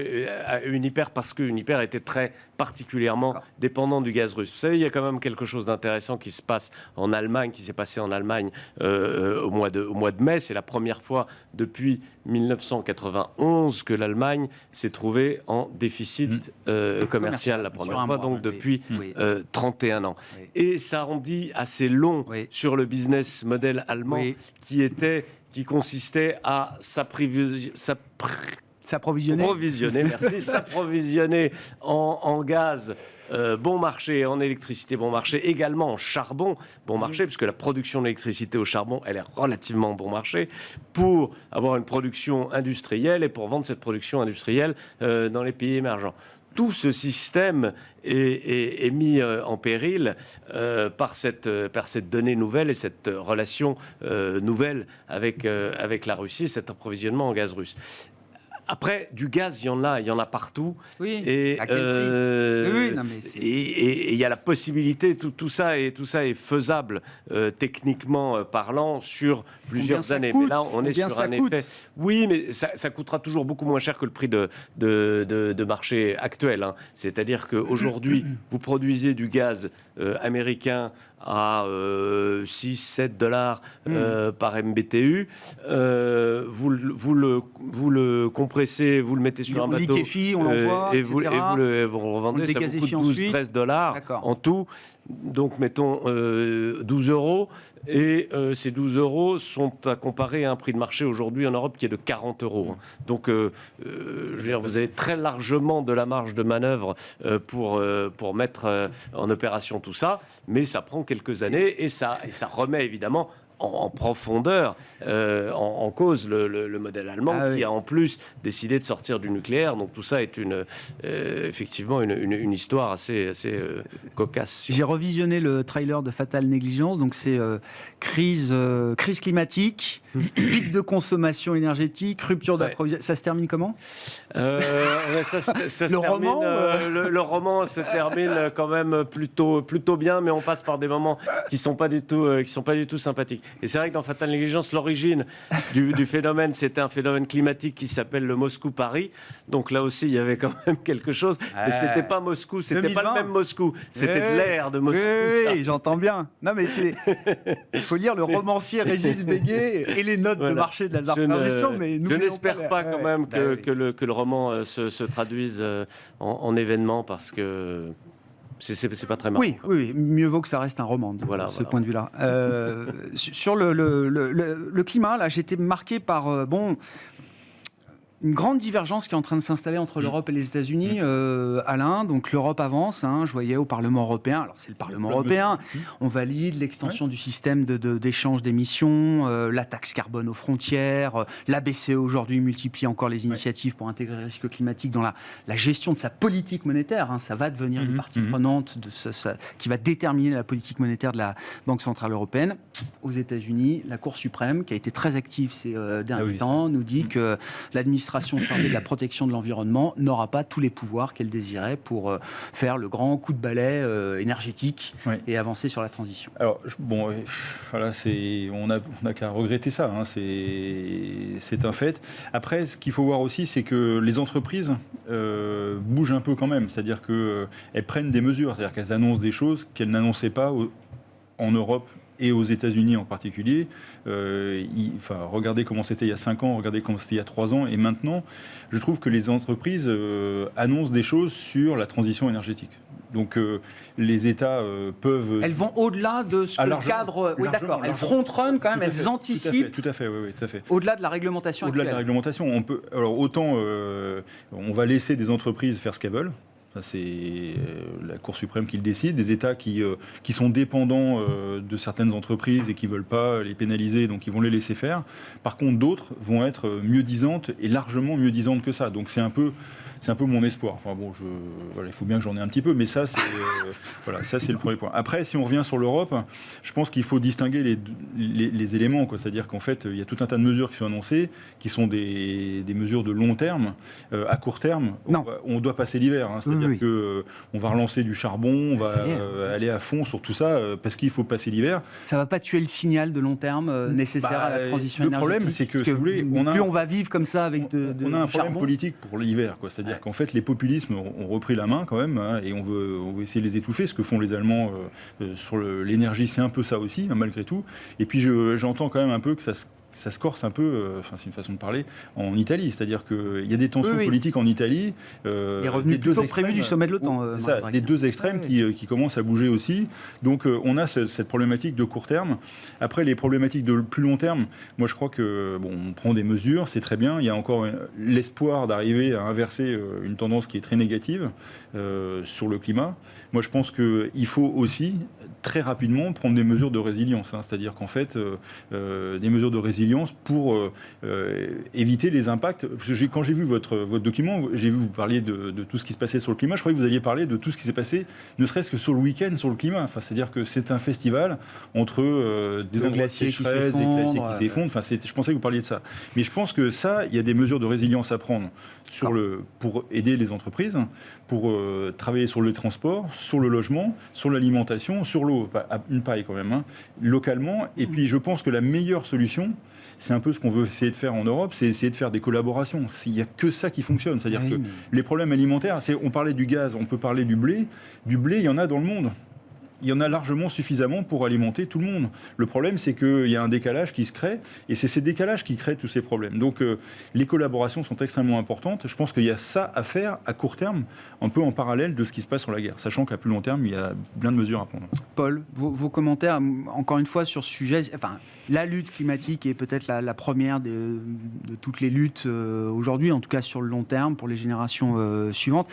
à Uniper parce que Uniper était très particulièrement dépendant du gaz russe. Vous savez, il y a quand même quelque chose d'intéressant qui se passe en Allemagne, qui s'est passé en Allemagne au mois de mai. C'est la première fois depuis 1991 que l'Allemagne s'est trouvée en déficit commercial la première fois, donc depuis 31 ans. Oui. Et ça en dit assez long sur le business model allemand qui consistait à s'approvisionner en gaz bon marché, en électricité bon marché, également en charbon bon marché, puisque la production d'électricité au charbon, elle est relativement bon marché, pour avoir une production industrielle et pour vendre cette production industrielle dans les pays émergents. Tout ce système est mis en péril par cette donnée nouvelle et cette relation nouvelle avec la Russie, cet approvisionnement en gaz russe. Après, du gaz, il y en a partout. Oui. Et à quel prix? Et il y a la possibilité, tout ça est faisable techniquement parlant sur plusieurs années. Mais là, on est sur un effet. Oui, mais ça coûtera toujours beaucoup moins cher que le prix de marché actuel. Hein. C'est-à-dire qu'aujourd'hui, vous produisez du gaz américain à 6-7 $ par MBTU. Vous le compressez, vous le mettez sur un bateau. Liquéfie, on l'envoie, et vous etc. le revendez, ça vous coûte 12-13 $ en tout. Donc, mettons 12 €. Et ces 12 € sont à comparer à un prix de marché aujourd'hui en Europe qui est de 40 €. Donc, je veux dire, vous avez très largement de la marge de manœuvre pour mettre en opération tout ça. Mais ça prend quelques années et ça remet évidemment en profondeur en cause le modèle allemand qui a en plus décidé de sortir du nucléaire. Donc tout ça est effectivement une histoire assez cocasse. J'ai revisionné le trailer de Fatale Négligence, donc c'est crise climatique, pic de consommation énergétique, rupture d'approvisionnement. Ça se termine comment le roman se termine quand même plutôt bien, mais on passe par des moments qui sont pas du tout sympathiques. Et c'est vrai que dans Fatale Négligence, l'origine du phénomène, c'était un phénomène climatique qui s'appelle le Moscou-Paris. Donc là aussi, il y avait quand même quelque chose. Mais c'était pas Moscou, c'était 2020. pas le même Moscou. C'était de l'air de Moscou. Oui, j'entends bien. Non, mais il faut lire le romancier Régis Béguet et les notes de marché de la gestion. Mais je n'espère pas quand même que le roman se traduise en événement parce que c'est pas très marrant. Oui, mieux vaut que ça reste un roman de ce point de vue-là. Sur le climat, là, j'étais marqué par une grande divergence qui est en train de s'installer entre l'Europe et les États-Unis, Alain. Donc l'Europe avance, je voyais au Parlement européen, alors c'est le Parlement européen, on valide l'extension du système d'échange d'émissions, la taxe carbone aux frontières, la BCE aujourd'hui multiplie encore les initiatives pour intégrer le risque climatique dans la gestion de sa politique monétaire. Ça va devenir une partie prenante qui va déterminer la politique monétaire de la Banque Centrale Européenne. Aux États-Unis, la Cour suprême, qui a été très active ces derniers temps, nous dit que l'administration chargée de la protection de l'environnement n'aura pas tous les pouvoirs qu'elle désirait pour faire le grand coup de balai énergétique et avancer sur la transition. Alors, voilà, on n'a qu'à regretter ça, c'est un fait. Après, ce qu'il faut voir aussi, c'est que les entreprises bougent un peu quand même, c'est-à-dire qu'elles prennent des mesures, c'est-à-dire qu'elles annoncent des choses qu'elles n'annonçaient pas en Europe et aux États-Unis en particulier. Regardez comment c'était il y a 5 ans, regardez comment c'était il y a 3 ans, et maintenant, je trouve que les entreprises annoncent des choses sur la transition énergétique. Donc les États peuvent... Elles vont au-delà de ce que le cadre... Oui, d'accord. Elles front-run quand même, elles anticipent. Tout à fait. Au-delà de la réglementation actuelle. Au-delà de la réglementation, autant on va laisser des entreprises faire ce qu'elles veulent. Ça, c'est la Cour suprême qui le décide. Des États qui sont dépendants de certaines entreprises et qui ne veulent pas les pénaliser, donc ils vont les laisser faire. Par contre, d'autres vont être mieux-disantes et largement mieux-disantes que ça. Donc c'est un peu mon espoir. Enfin bon, il faut bien que j'en ai un petit peu, mais ça, c'est le premier point. Après, si on revient sur l'Europe, je pense qu'il faut distinguer les éléments, quoi. C'est-à-dire qu'en fait, il y a tout un tas de mesures qui sont annoncées, qui sont des mesures de long terme. À court terme, on doit passer l'hiver. C'est-à-dire qu'on va relancer du charbon, on va aller à fond sur tout ça, parce qu'il faut passer l'hiver. Ça ne va pas tuer le signal de long terme nécessaire à la transition énergétique. Le problème, c'est que si vous voulez, plus on va vivre comme ça avec on a un problème politique pour l'hiver, quoi. C'est-à-dire qu'en fait, les populismes ont repris la main quand même, et on veut essayer de les étouffer. Ce que font les Allemands sur l'énergie, c'est un peu ça aussi, malgré tout. Et puis j'entends quand même un peu que ça se corse un peu, c'est une façon de parler, en Italie. C'est-à-dire qu'il y a des tensions politiques en Italie. Il est revenu plutôt prévu du sommet de l'OTAN. Des deux extrêmes qui commencent à bouger aussi. Donc on a cette problématique de court terme. Après, les problématiques de plus long terme, moi je crois que on prend des mesures, c'est très bien. Il y a encore l'espoir d'arriver à inverser une tendance qui est très négative sur le climat. Moi je pense qu'il faut aussi très rapidement prendre des mesures de résilience. C'est-à-dire qu'en fait, des mesures de résilience pour éviter les impacts. Parce que quand j'ai vu votre document, j'ai vu vous parliez de tout ce qui se passait sur le climat. Je croyais que vous alliez parler de tout ce qui s'est passé, ne serait-ce que sur le week-end sur le climat. C'est-à-dire que c'est un festival entre des endroits de sécheresse, des glaciers qui s'effondrent. Je pensais que vous parliez de ça. Mais je pense que ça, il y a des mesures de résilience à prendre pour aider les entreprises, pour travailler sur le transport, sur le logement, sur l'alimentation, sur l'eau, une paille quand même, localement. Et puis je pense que la meilleure solution, c'est un peu ce qu'on veut essayer de faire en Europe, c'est essayer de faire des collaborations. Il n'y a que ça qui fonctionne. C'est-à-dire que les problèmes alimentaires, on parlait du gaz, on peut parler du blé. Du blé, il y en a dans le monde. il y en a largement suffisamment pour alimenter tout le monde. Le problème, c'est qu'il y a un décalage qui se crée, et c'est ces décalages qui créent tous ces problèmes. Donc, les collaborations sont extrêmement importantes. Je pense qu'il y a ça à faire à court terme, un peu en parallèle de ce qui se passe sur la guerre, sachant qu'à plus long terme, il y a plein de mesures à prendre. Paul, vos commentaires, encore une fois, sur ce sujet, enfin, la lutte climatique est peut-être la première de toutes les luttes aujourd'hui, en tout cas sur le long terme, pour les générations suivantes.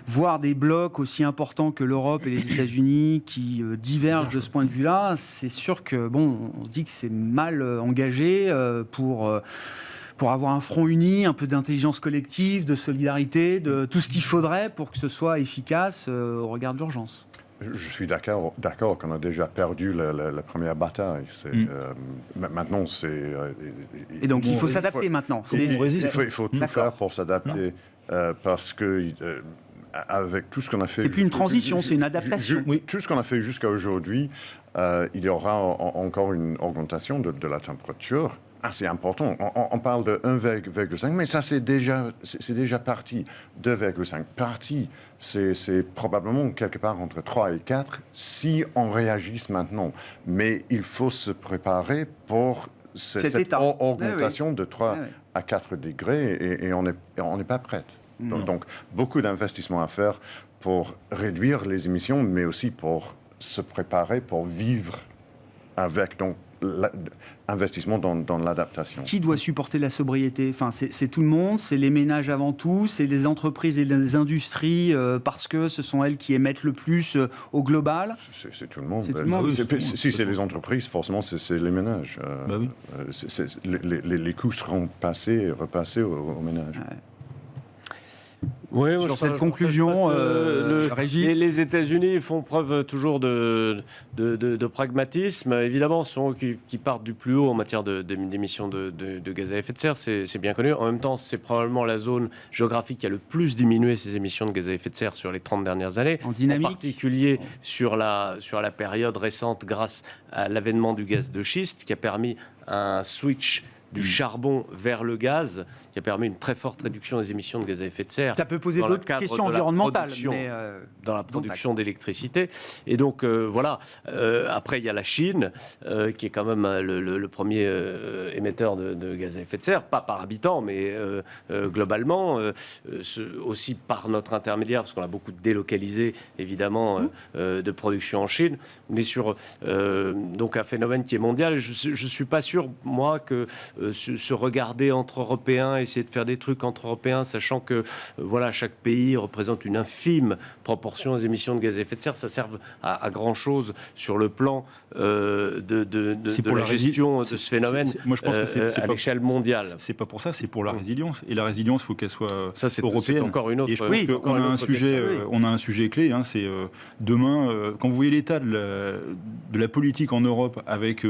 Voir des blocs aussi importants que l'Europe et les États-Unis qui divergent de ce point de vue-là, c'est sûr que, bon, on se dit que c'est mal engagé pour avoir un front uni, un peu d'intelligence collective, de solidarité, de tout ce qu'il faudrait pour que ce soit efficace au regard de l'urgence. Je suis d'accord qu'on a déjà perdu la première bataille. Maintenant, c'est... Et donc, il faut s'adapter maintenant. Il faut tout faire pour s'adapter, parce que... avec tout ce qu'on a fait... C'est plus une transition, c'est une adaptation. Tout ce qu'on a fait jusqu'à aujourd'hui, il y aura encore une augmentation de la température assez importante. On parle de 1,5, mais ça, c'est déjà parti. 2,5 parti, c'est probablement quelque part entre 3 et 4 si on réagisse maintenant. Mais il faut se préparer pour cette augmentation de 3 à 4 degrés, et on n'est pas prête. Donc, beaucoup d'investissements à faire pour réduire les émissions, mais aussi pour se préparer, pour vivre avec l'investissement dans l'adaptation. Qui doit supporter la sobriété ? Enfin, c'est tout le monde, c'est les ménages avant tout, c'est les entreprises et les industries, parce que ce sont elles qui émettent le plus au global. C'est tout le monde. Tout le monde. Si c'est les entreprises, forcément, c'est les ménages. Oui. Les coûts seront repassés aux ménages. Ouais. Oui, sur cette conclusion, Régis. Les États-Unis font preuve toujours de pragmatisme. Évidemment, ce sont eux qui partent du plus haut en matière d'émissions de gaz à effet de serre, c'est bien connu. En même temps, c'est probablement la zone géographique qui a le plus diminué ses émissions de gaz à effet de serre sur les 30 dernières années. En dynamique. En particulier sur la période récente, grâce à l'avènement du gaz de schiste, qui a permis un switch du charbon vers le gaz, qui a permis une très forte réduction des émissions de gaz à effet de serre. Ça peut poser d'autres questions environnementales. Dans la production d'électricité. Et donc, voilà. Après, il y a la Chine, qui est quand même le premier émetteur de gaz à effet de serre, pas par habitant, mais globalement, aussi par notre intermédiaire, parce qu'on a beaucoup délocalisé, évidemment, de production en Chine. On est sur donc un phénomène qui est mondial. Je ne suis pas sûr, moi, que se regarder entre Européens, essayer de faire des trucs entre Européens, sachant que voilà, chaque pays représente une infime proportion des émissions de gaz à effet de serre, ça sert à grand chose sur le plan de la gestion de ce phénomène moi, je pense que c'est à l'échelle mondiale. C'est pas pour ça, c'est pour la résilience. Et la résilience, il faut qu'elle soit européenne. C'est encore une autre. On a un sujet clé, hein, c'est demain, quand vous voyez l'état de la politique en Europe avec,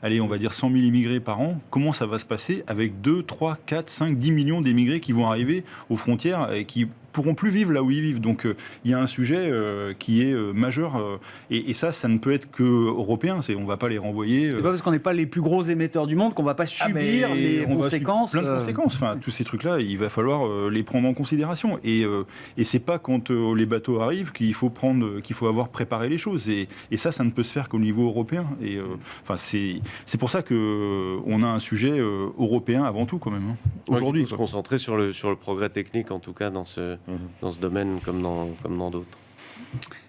allez, on va dire 100 000 immigrés par an, comment ça va se passer avec 2, 3, 4, 5, 10 millions d'émigrés qui vont arriver aux frontières et qui pourront plus vivre là où ils vivent. Donc il y a un sujet qui est majeur et ça ne peut être que européen. On ne va pas les renvoyer. C'est pas parce qu'on n'est pas les plus gros émetteurs du monde qu'on ne va pas subir les conséquences. Plein de conséquences. Enfin, tous ces trucs-là, il va falloir les prendre en considération. Et c'est pas quand les bateaux arrivent qu'il faut avoir préparé les choses. Et ça ne peut se faire qu'au niveau européen. Et enfin, c'est pour ça que on a un sujet européen avant tout quand même. Hein, aujourd'hui. Il faut se concentrer sur le progrès technique, en tout cas dans ce domaine comme dans d'autres.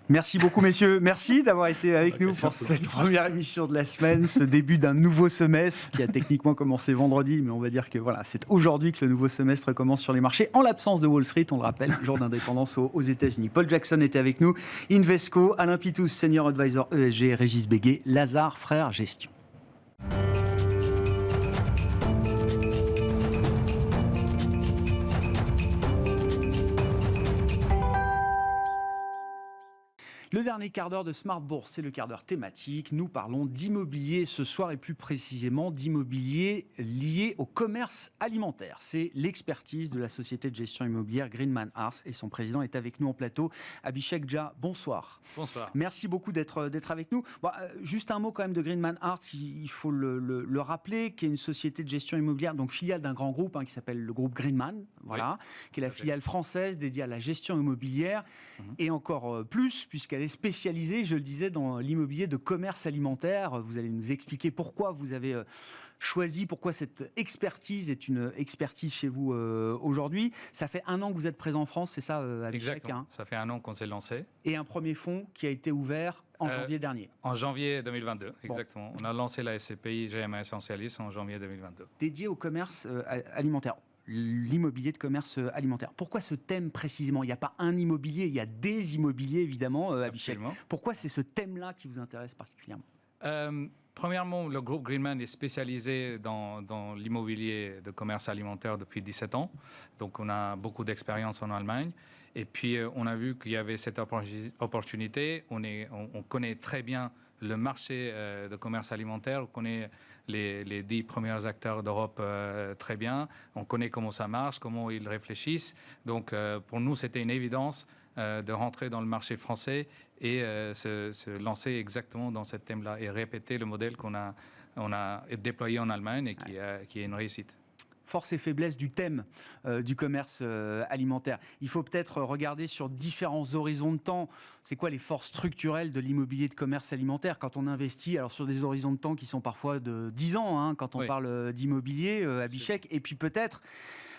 Merci beaucoup, messieurs. Merci d'avoir été avec nous pour cette première émission de la semaine, ce début d'un nouveau semestre qui a techniquement commencé vendredi, mais on va dire que voilà, c'est aujourd'hui que le nouveau semestre commence sur les marchés, en l'absence de Wall Street, on le rappelle, jour d'indépendance aux États-Unis. Paul Jackson était avec nous, Invesco, Alain Pitous, Senior Advisor ESG, Régis Béguet, Lazard Frères Gestion. Le dernier quart d'heure de Smart Bourse, c'est le quart d'heure thématique. Nous parlons d'immobilier ce soir et plus précisément d'immobilier lié au commerce alimentaire. C'est l'expertise de la société de gestion immobilière Greenman Ars et son président est avec nous en plateau. Abhishek Jha, bonsoir. Bonsoir. Merci beaucoup d'être avec nous. Bon, juste un mot quand même de Greenman Ars, il faut le rappeler, qui est une société de gestion immobilière, donc filiale d'un grand groupe qui s'appelle le groupe Greenman, voilà, qui est la filiale française dédiée à la gestion immobilière et encore plus puisqu'elle avez spécialisé, je le disais, dans l'immobilier de commerce alimentaire. Vous allez nous expliquer pourquoi vous avez choisi, pourquoi cette expertise est une expertise chez vous aujourd'hui. Ça fait 1 an que vous êtes présent en France, c'est ça, Abhishek? Exactement, ça fait 1 an qu'on s'est lancé. Et un premier fonds qui a été ouvert en janvier dernier. En janvier 2022, exactement. On a lancé la SCPI GMA Essentialis en janvier 2022. Dédié au commerce alimentaire. L'immobilier de commerce alimentaire. Pourquoi ce thème précisément? Il n'y a pas un immobilier, il y a des immobiliers évidemment, Abhishek. Pourquoi c'est ce thème-là qui vous intéresse particulièrement? Premièrement, le groupe Greenman est spécialisé dans l'immobilier de commerce alimentaire depuis 17 ans. Donc on a beaucoup d'expérience en Allemagne. Et puis on a vu qu'il y avait cette opportunité. On connaît très bien le marché de commerce alimentaire, on connaît les 10 premiers acteurs d'Europe très bien, on connaît comment ça marche, comment ils réfléchissent. Donc pour nous, c'était une évidence de rentrer dans le marché français et se lancer exactement dans ce thème-là et répéter le modèle qu'on a déployé en Allemagne et qui est une réussite. Force et faiblesse du thème du commerce alimentaire. Il faut peut-être regarder sur différents horizons de temps. C'est quoi les forces structurelles de l'immobilier de commerce alimentaire quand on investit alors sur des horizons de temps qui sont parfois de 10 ans, hein, quand on parle d'immobilier, Abhishek, et puis peut-être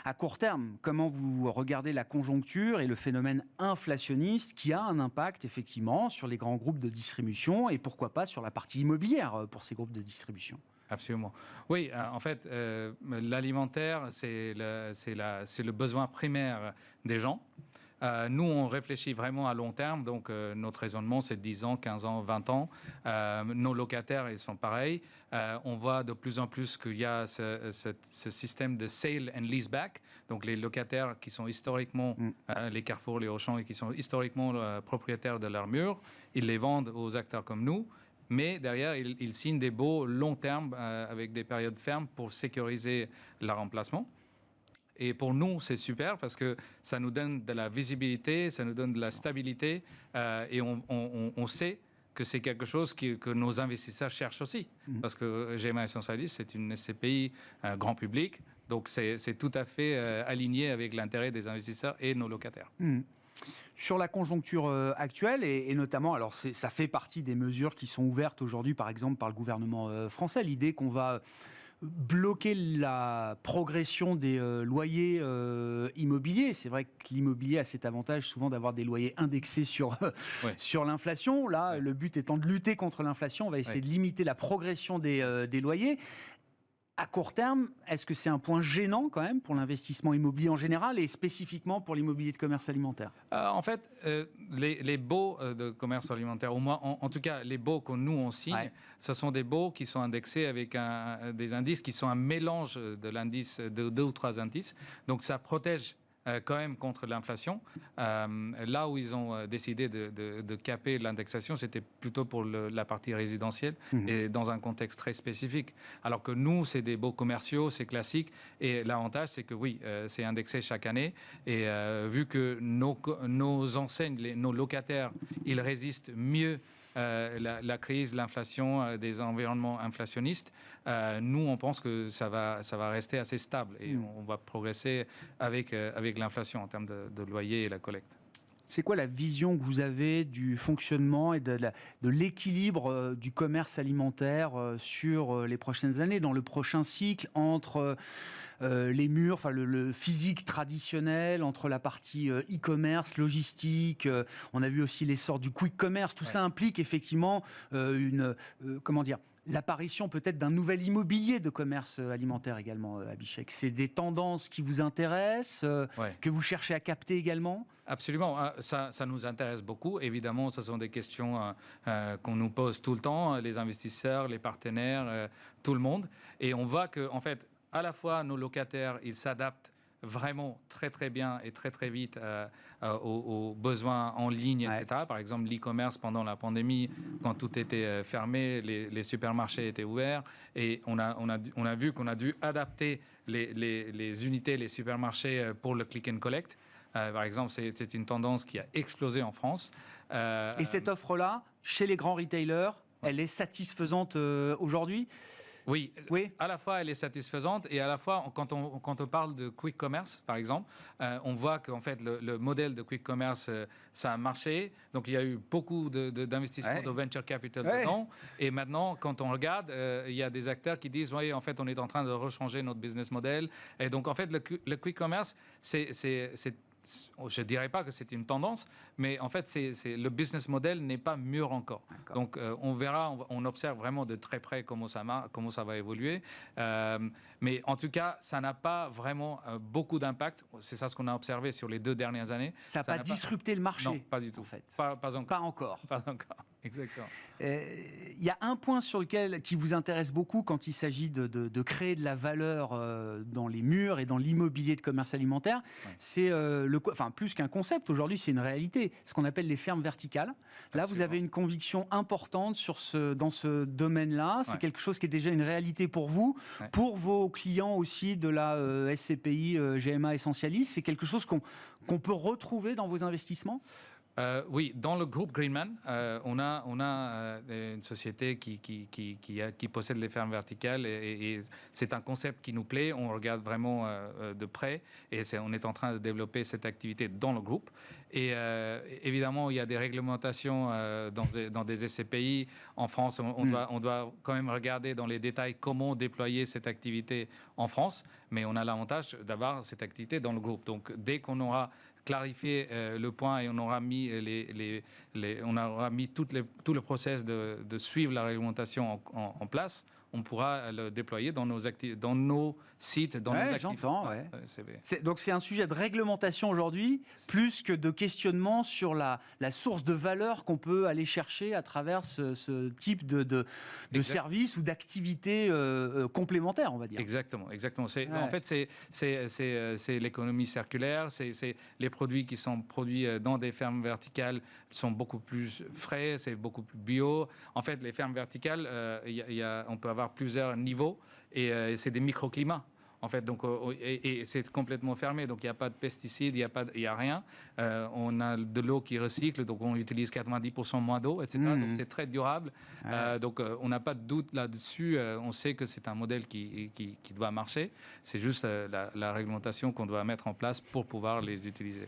à court terme, comment vous regardez la conjoncture et le phénomène inflationniste qui a un impact effectivement sur les grands groupes de distribution et pourquoi pas sur la partie immobilière pour ces groupes de distribution? Absolument. Oui, en fait, l'alimentaire, c'est le besoin primaire des gens. Nous, on réfléchit vraiment à long terme, donc notre raisonnement, c'est 10 ans, 15 ans, 20 ans. Nos locataires, ils sont pareils. On voit de plus en plus qu'il y a ce système de sale and leaseback, donc les locataires qui sont historiquement, les Carrefour, les Auchan, et qui sont historiquement propriétaires de leurs murs, ils les vendent aux acteurs comme nous. Mais derrière, ils signent des baux long terme avec des périodes fermes pour sécuriser leur remplacement. Et pour nous, c'est super parce que ça nous donne de la visibilité, ça nous donne de la stabilité et on sait que c'est quelque chose que nos investisseurs cherchent aussi. Parce que GMA Essentialis, c'est une SCPI grand public, donc c'est tout à fait aligné avec l'intérêt des investisseurs et nos locataires. Sur la conjoncture actuelle, et notamment, alors ça fait partie des mesures qui sont ouvertes aujourd'hui, par exemple, par le gouvernement français, l'idée qu'on va bloquer la progression des loyers immobiliers. C'est vrai que l'immobilier a cet avantage souvent d'avoir des loyers indexés sur l'inflation. Là, le but étant de lutter contre l'inflation, on va essayer de limiter la progression des loyers. À court terme, est-ce que c'est un point gênant quand même pour l'investissement immobilier en général et spécifiquement pour l'immobilier de commerce alimentaire? En fait, les baux de commerce alimentaire, au moins, en tout cas les baux que nous on signe, ce sont des baux qui sont indexés avec des indices qui sont un mélange de l'indice de 2 ou 3 indices. Donc ça protège quand même contre l'inflation. Là où ils ont décidé de caper l'indexation, c'était plutôt pour la partie résidentielle et dans un contexte très spécifique. Alors que nous, c'est des baux commerciaux, c'est classique. Et l'avantage, c'est que oui, c'est indexé chaque année. Et vu que nos enseignes, nos locataires, ils résistent mieux la crise, l'inflation, des environnements inflationnistes, nous, on pense que ça va rester assez stable et on va progresser avec l'inflation en termes de loyer et la collecte. C'est quoi la vision que vous avez du fonctionnement et de l'équilibre du commerce alimentaire sur les prochaines années, dans le prochain cycle, entre les murs, enfin le physique traditionnel, entre la partie e-commerce, logistique, on a vu aussi l'essor du quick commerce, tout ça implique effectivement l'apparition peut-être d'un nouvel immobilier de commerce alimentaire également, Abhishek. C'est des tendances qui vous intéressent, que vous cherchez à capter également? Absolument, ça nous intéresse beaucoup. Évidemment, ce sont des questions qu'on nous pose tout le temps, les investisseurs, les partenaires, tout le monde. Et on voit que, en fait, à la fois nos locataires, ils s'adaptent vraiment très très bien et très très vite aux besoins en ligne, etc. Par exemple, l'e-commerce pendant la pandémie, quand tout était fermé, les supermarchés étaient ouverts et on a vu qu'on a dû adapter les unités, les supermarchés pour le click and collect. Par exemple, c'est une tendance qui a explosé en France. Et cette offre-là, chez les grands retailers, elle est satisfaisante aujourd'hui? Oui, Oui. à la fois elle est satisfaisante et à la fois quand on parle de quick commerce par exemple, on voit qu'en fait le modèle de quick commerce ça a marché, donc il y a eu beaucoup d'investissements de venture capital dedans et maintenant quand on regarde il y a des acteurs qui disent oui en fait on est en train de rechanger notre business model et donc en fait le quick commerce je ne dirais pas que c'est une tendance, mais en fait, le business model n'est pas mûr encore. Donc, on verra, on observe vraiment de très près comment ça va évoluer. Mais en tout cas, ça n'a pas vraiment beaucoup d'impact. C'est ça ce qu'on a observé sur les 2 dernières années. Ça n'a pas disrupté le marché. Non, pas du tout. En fait. Pas encore. Pas encore. Pas encore. Exactement. Il y a un point qui vous intéresse beaucoup quand il s'agit de créer de la valeur dans les murs et dans l'immobilier de commerce alimentaire. C'est plus qu'un concept. Aujourd'hui, c'est une réalité. Ce qu'on appelle les fermes verticales. Là, vous avez une conviction importante dans ce domaine-là. C'est quelque chose qui est déjà une réalité pour vous, pour vos clients aussi de la SCPI, GMA Essentialis. C'est quelque chose qu'on peut retrouver dans vos investissements ? Oui, dans le groupe Greenman, on a une société qui possède les fermes verticales et c'est un concept qui nous plaît. On regarde vraiment de près et on est en train de développer cette activité dans le groupe. Et évidemment, il y a des réglementations dans des SCPI. En France, on doit quand même regarder dans les détails comment déployer cette activité en France, mais on a l'avantage d'avoir cette activité dans le groupe. Donc, dès qu'on aura clarifier le point et on aura mis tout le process de suivre la réglementation en place, on pourra le déployer dans nos sites, dans nos actifs. J'entends. Donc c'est un sujet de réglementation aujourd'hui, plus que de questionnement sur la source de valeur qu'on peut aller chercher à travers ce type de service ou d'activité complémentaire, on va dire. Exactement. En fait, c'est l'économie circulaire, c'est les produits qui sont produits dans des fermes verticales sont beaucoup plus frais, c'est beaucoup plus bio. En fait, les fermes verticales, on peut avoir plusieurs niveaux et c'est des microclimats. En fait, donc, et c'est complètement fermé, donc il n'y a pas de pesticides, il n'y a rien. On a de l'eau qui recycle, donc on utilise 90% moins d'eau, etc. Donc c'est très durable. Donc on n'a pas de doute là-dessus. On sait que c'est un modèle qui doit marcher. C'est juste la réglementation qu'on doit mettre en place pour pouvoir les utiliser.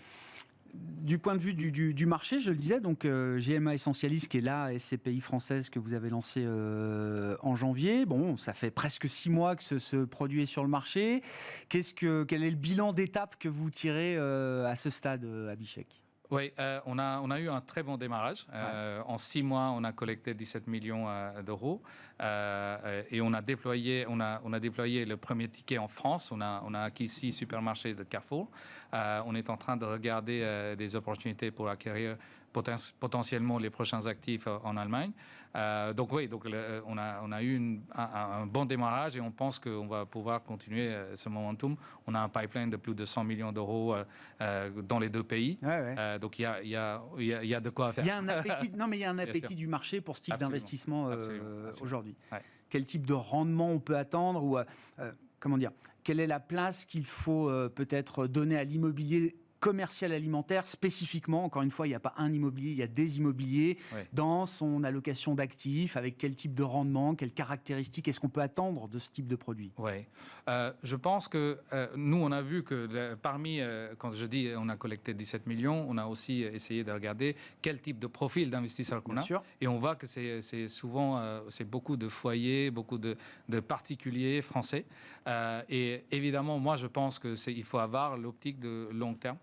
Du point de vue du marché, je le disais, donc GMA Essentialis, qui est la SCPI française que vous avez lancée en janvier. Bon, ça fait presque 6 mois que ce produit est sur le marché. Quel est le bilan d'étape que vous tirez à ce stade, Abhishek ? Oui, on a eu un très bon démarrage. En 6 mois, on a collecté 17 millions d'euros et on a déployé le premier ticket en France. On a acquis 6 supermarchés de Carrefour. On est en train de regarder des opportunités pour acquérir potentiellement les prochains actifs en Allemagne. Donc on a eu un bon démarrage et on pense qu'on va pouvoir continuer ce momentum. On a un pipeline de plus de 100 millions d'euros dans les 2 pays. Donc il y a de quoi faire. Il y a un appétit, il y a un appétit du marché pour ce type d'investissement aujourd'hui. Quel type de rendement on peut attendre ou quelle est la place qu'il faut peut-être donner à l'immobilier commercial alimentaire spécifiquement? Encore une fois, il n'y a pas un immobilier, il y a des immobiliers dans son allocation d'actifs, avec quel type de rendement, quelles caractéristiques est-ce qu'on peut attendre de ce type de produit? Je pense que nous, on a vu que quand je dis on a collecté 17 millions, on a aussi essayé de regarder quel type de profil d'investisseur qu'on a. Et on voit que c'est souvent, c'est beaucoup de foyers, beaucoup de particuliers français. Et évidemment, moi, je pense qu'il faut avoir l'optique de long terme.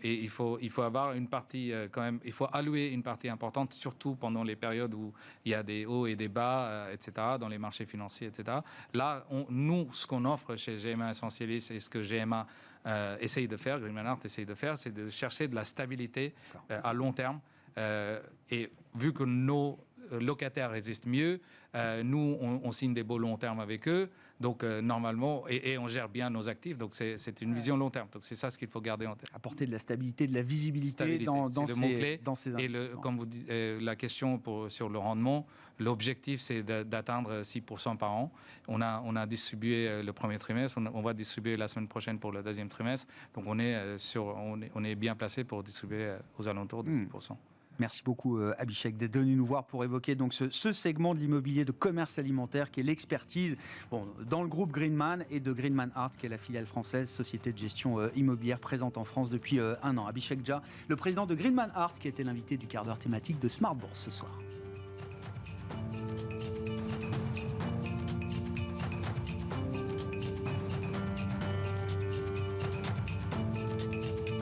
Et il faut avoir une partie quand même, il faut allouer une partie importante, surtout pendant les périodes où il y a des hauts et des bas, etc., dans les marchés financiers, etc. Là, nous, ce qu'on offre chez GMA Essentialis et ce que GMA essaye de faire, Greenman Art essaye de faire, c'est de chercher de la stabilité à long terme. Et vu que nos locataires résistent mieux, nous, on signe des beaux long terme avec eux. Donc, normalement, et on gère bien nos actifs. Donc, c'est une vision long terme. Donc, c'est ça ce qu'il faut garder en tête. Apporter de la stabilité, de la visibilité dans ces investissements. Comme vous dites, la question sur le rendement, l'objectif, c'est d'atteindre 6% par an. On a distribué le premier trimestre. On va distribuer la semaine prochaine pour le 2e trimestre. Donc, on est bien placé pour distribuer aux alentours de 6%. Merci beaucoup Abhishek d'être venu nous voir pour évoquer donc ce segment de l'immobilier de commerce alimentaire qui est l'expertise dans le groupe Greenman et de Greenman Art qui est la filiale française, société de gestion immobilière présente en France depuis 1 an. Abhishek Jha, le président de Greenman Art qui était l'invité du quart d'heure thématique de Smart Bourse ce soir.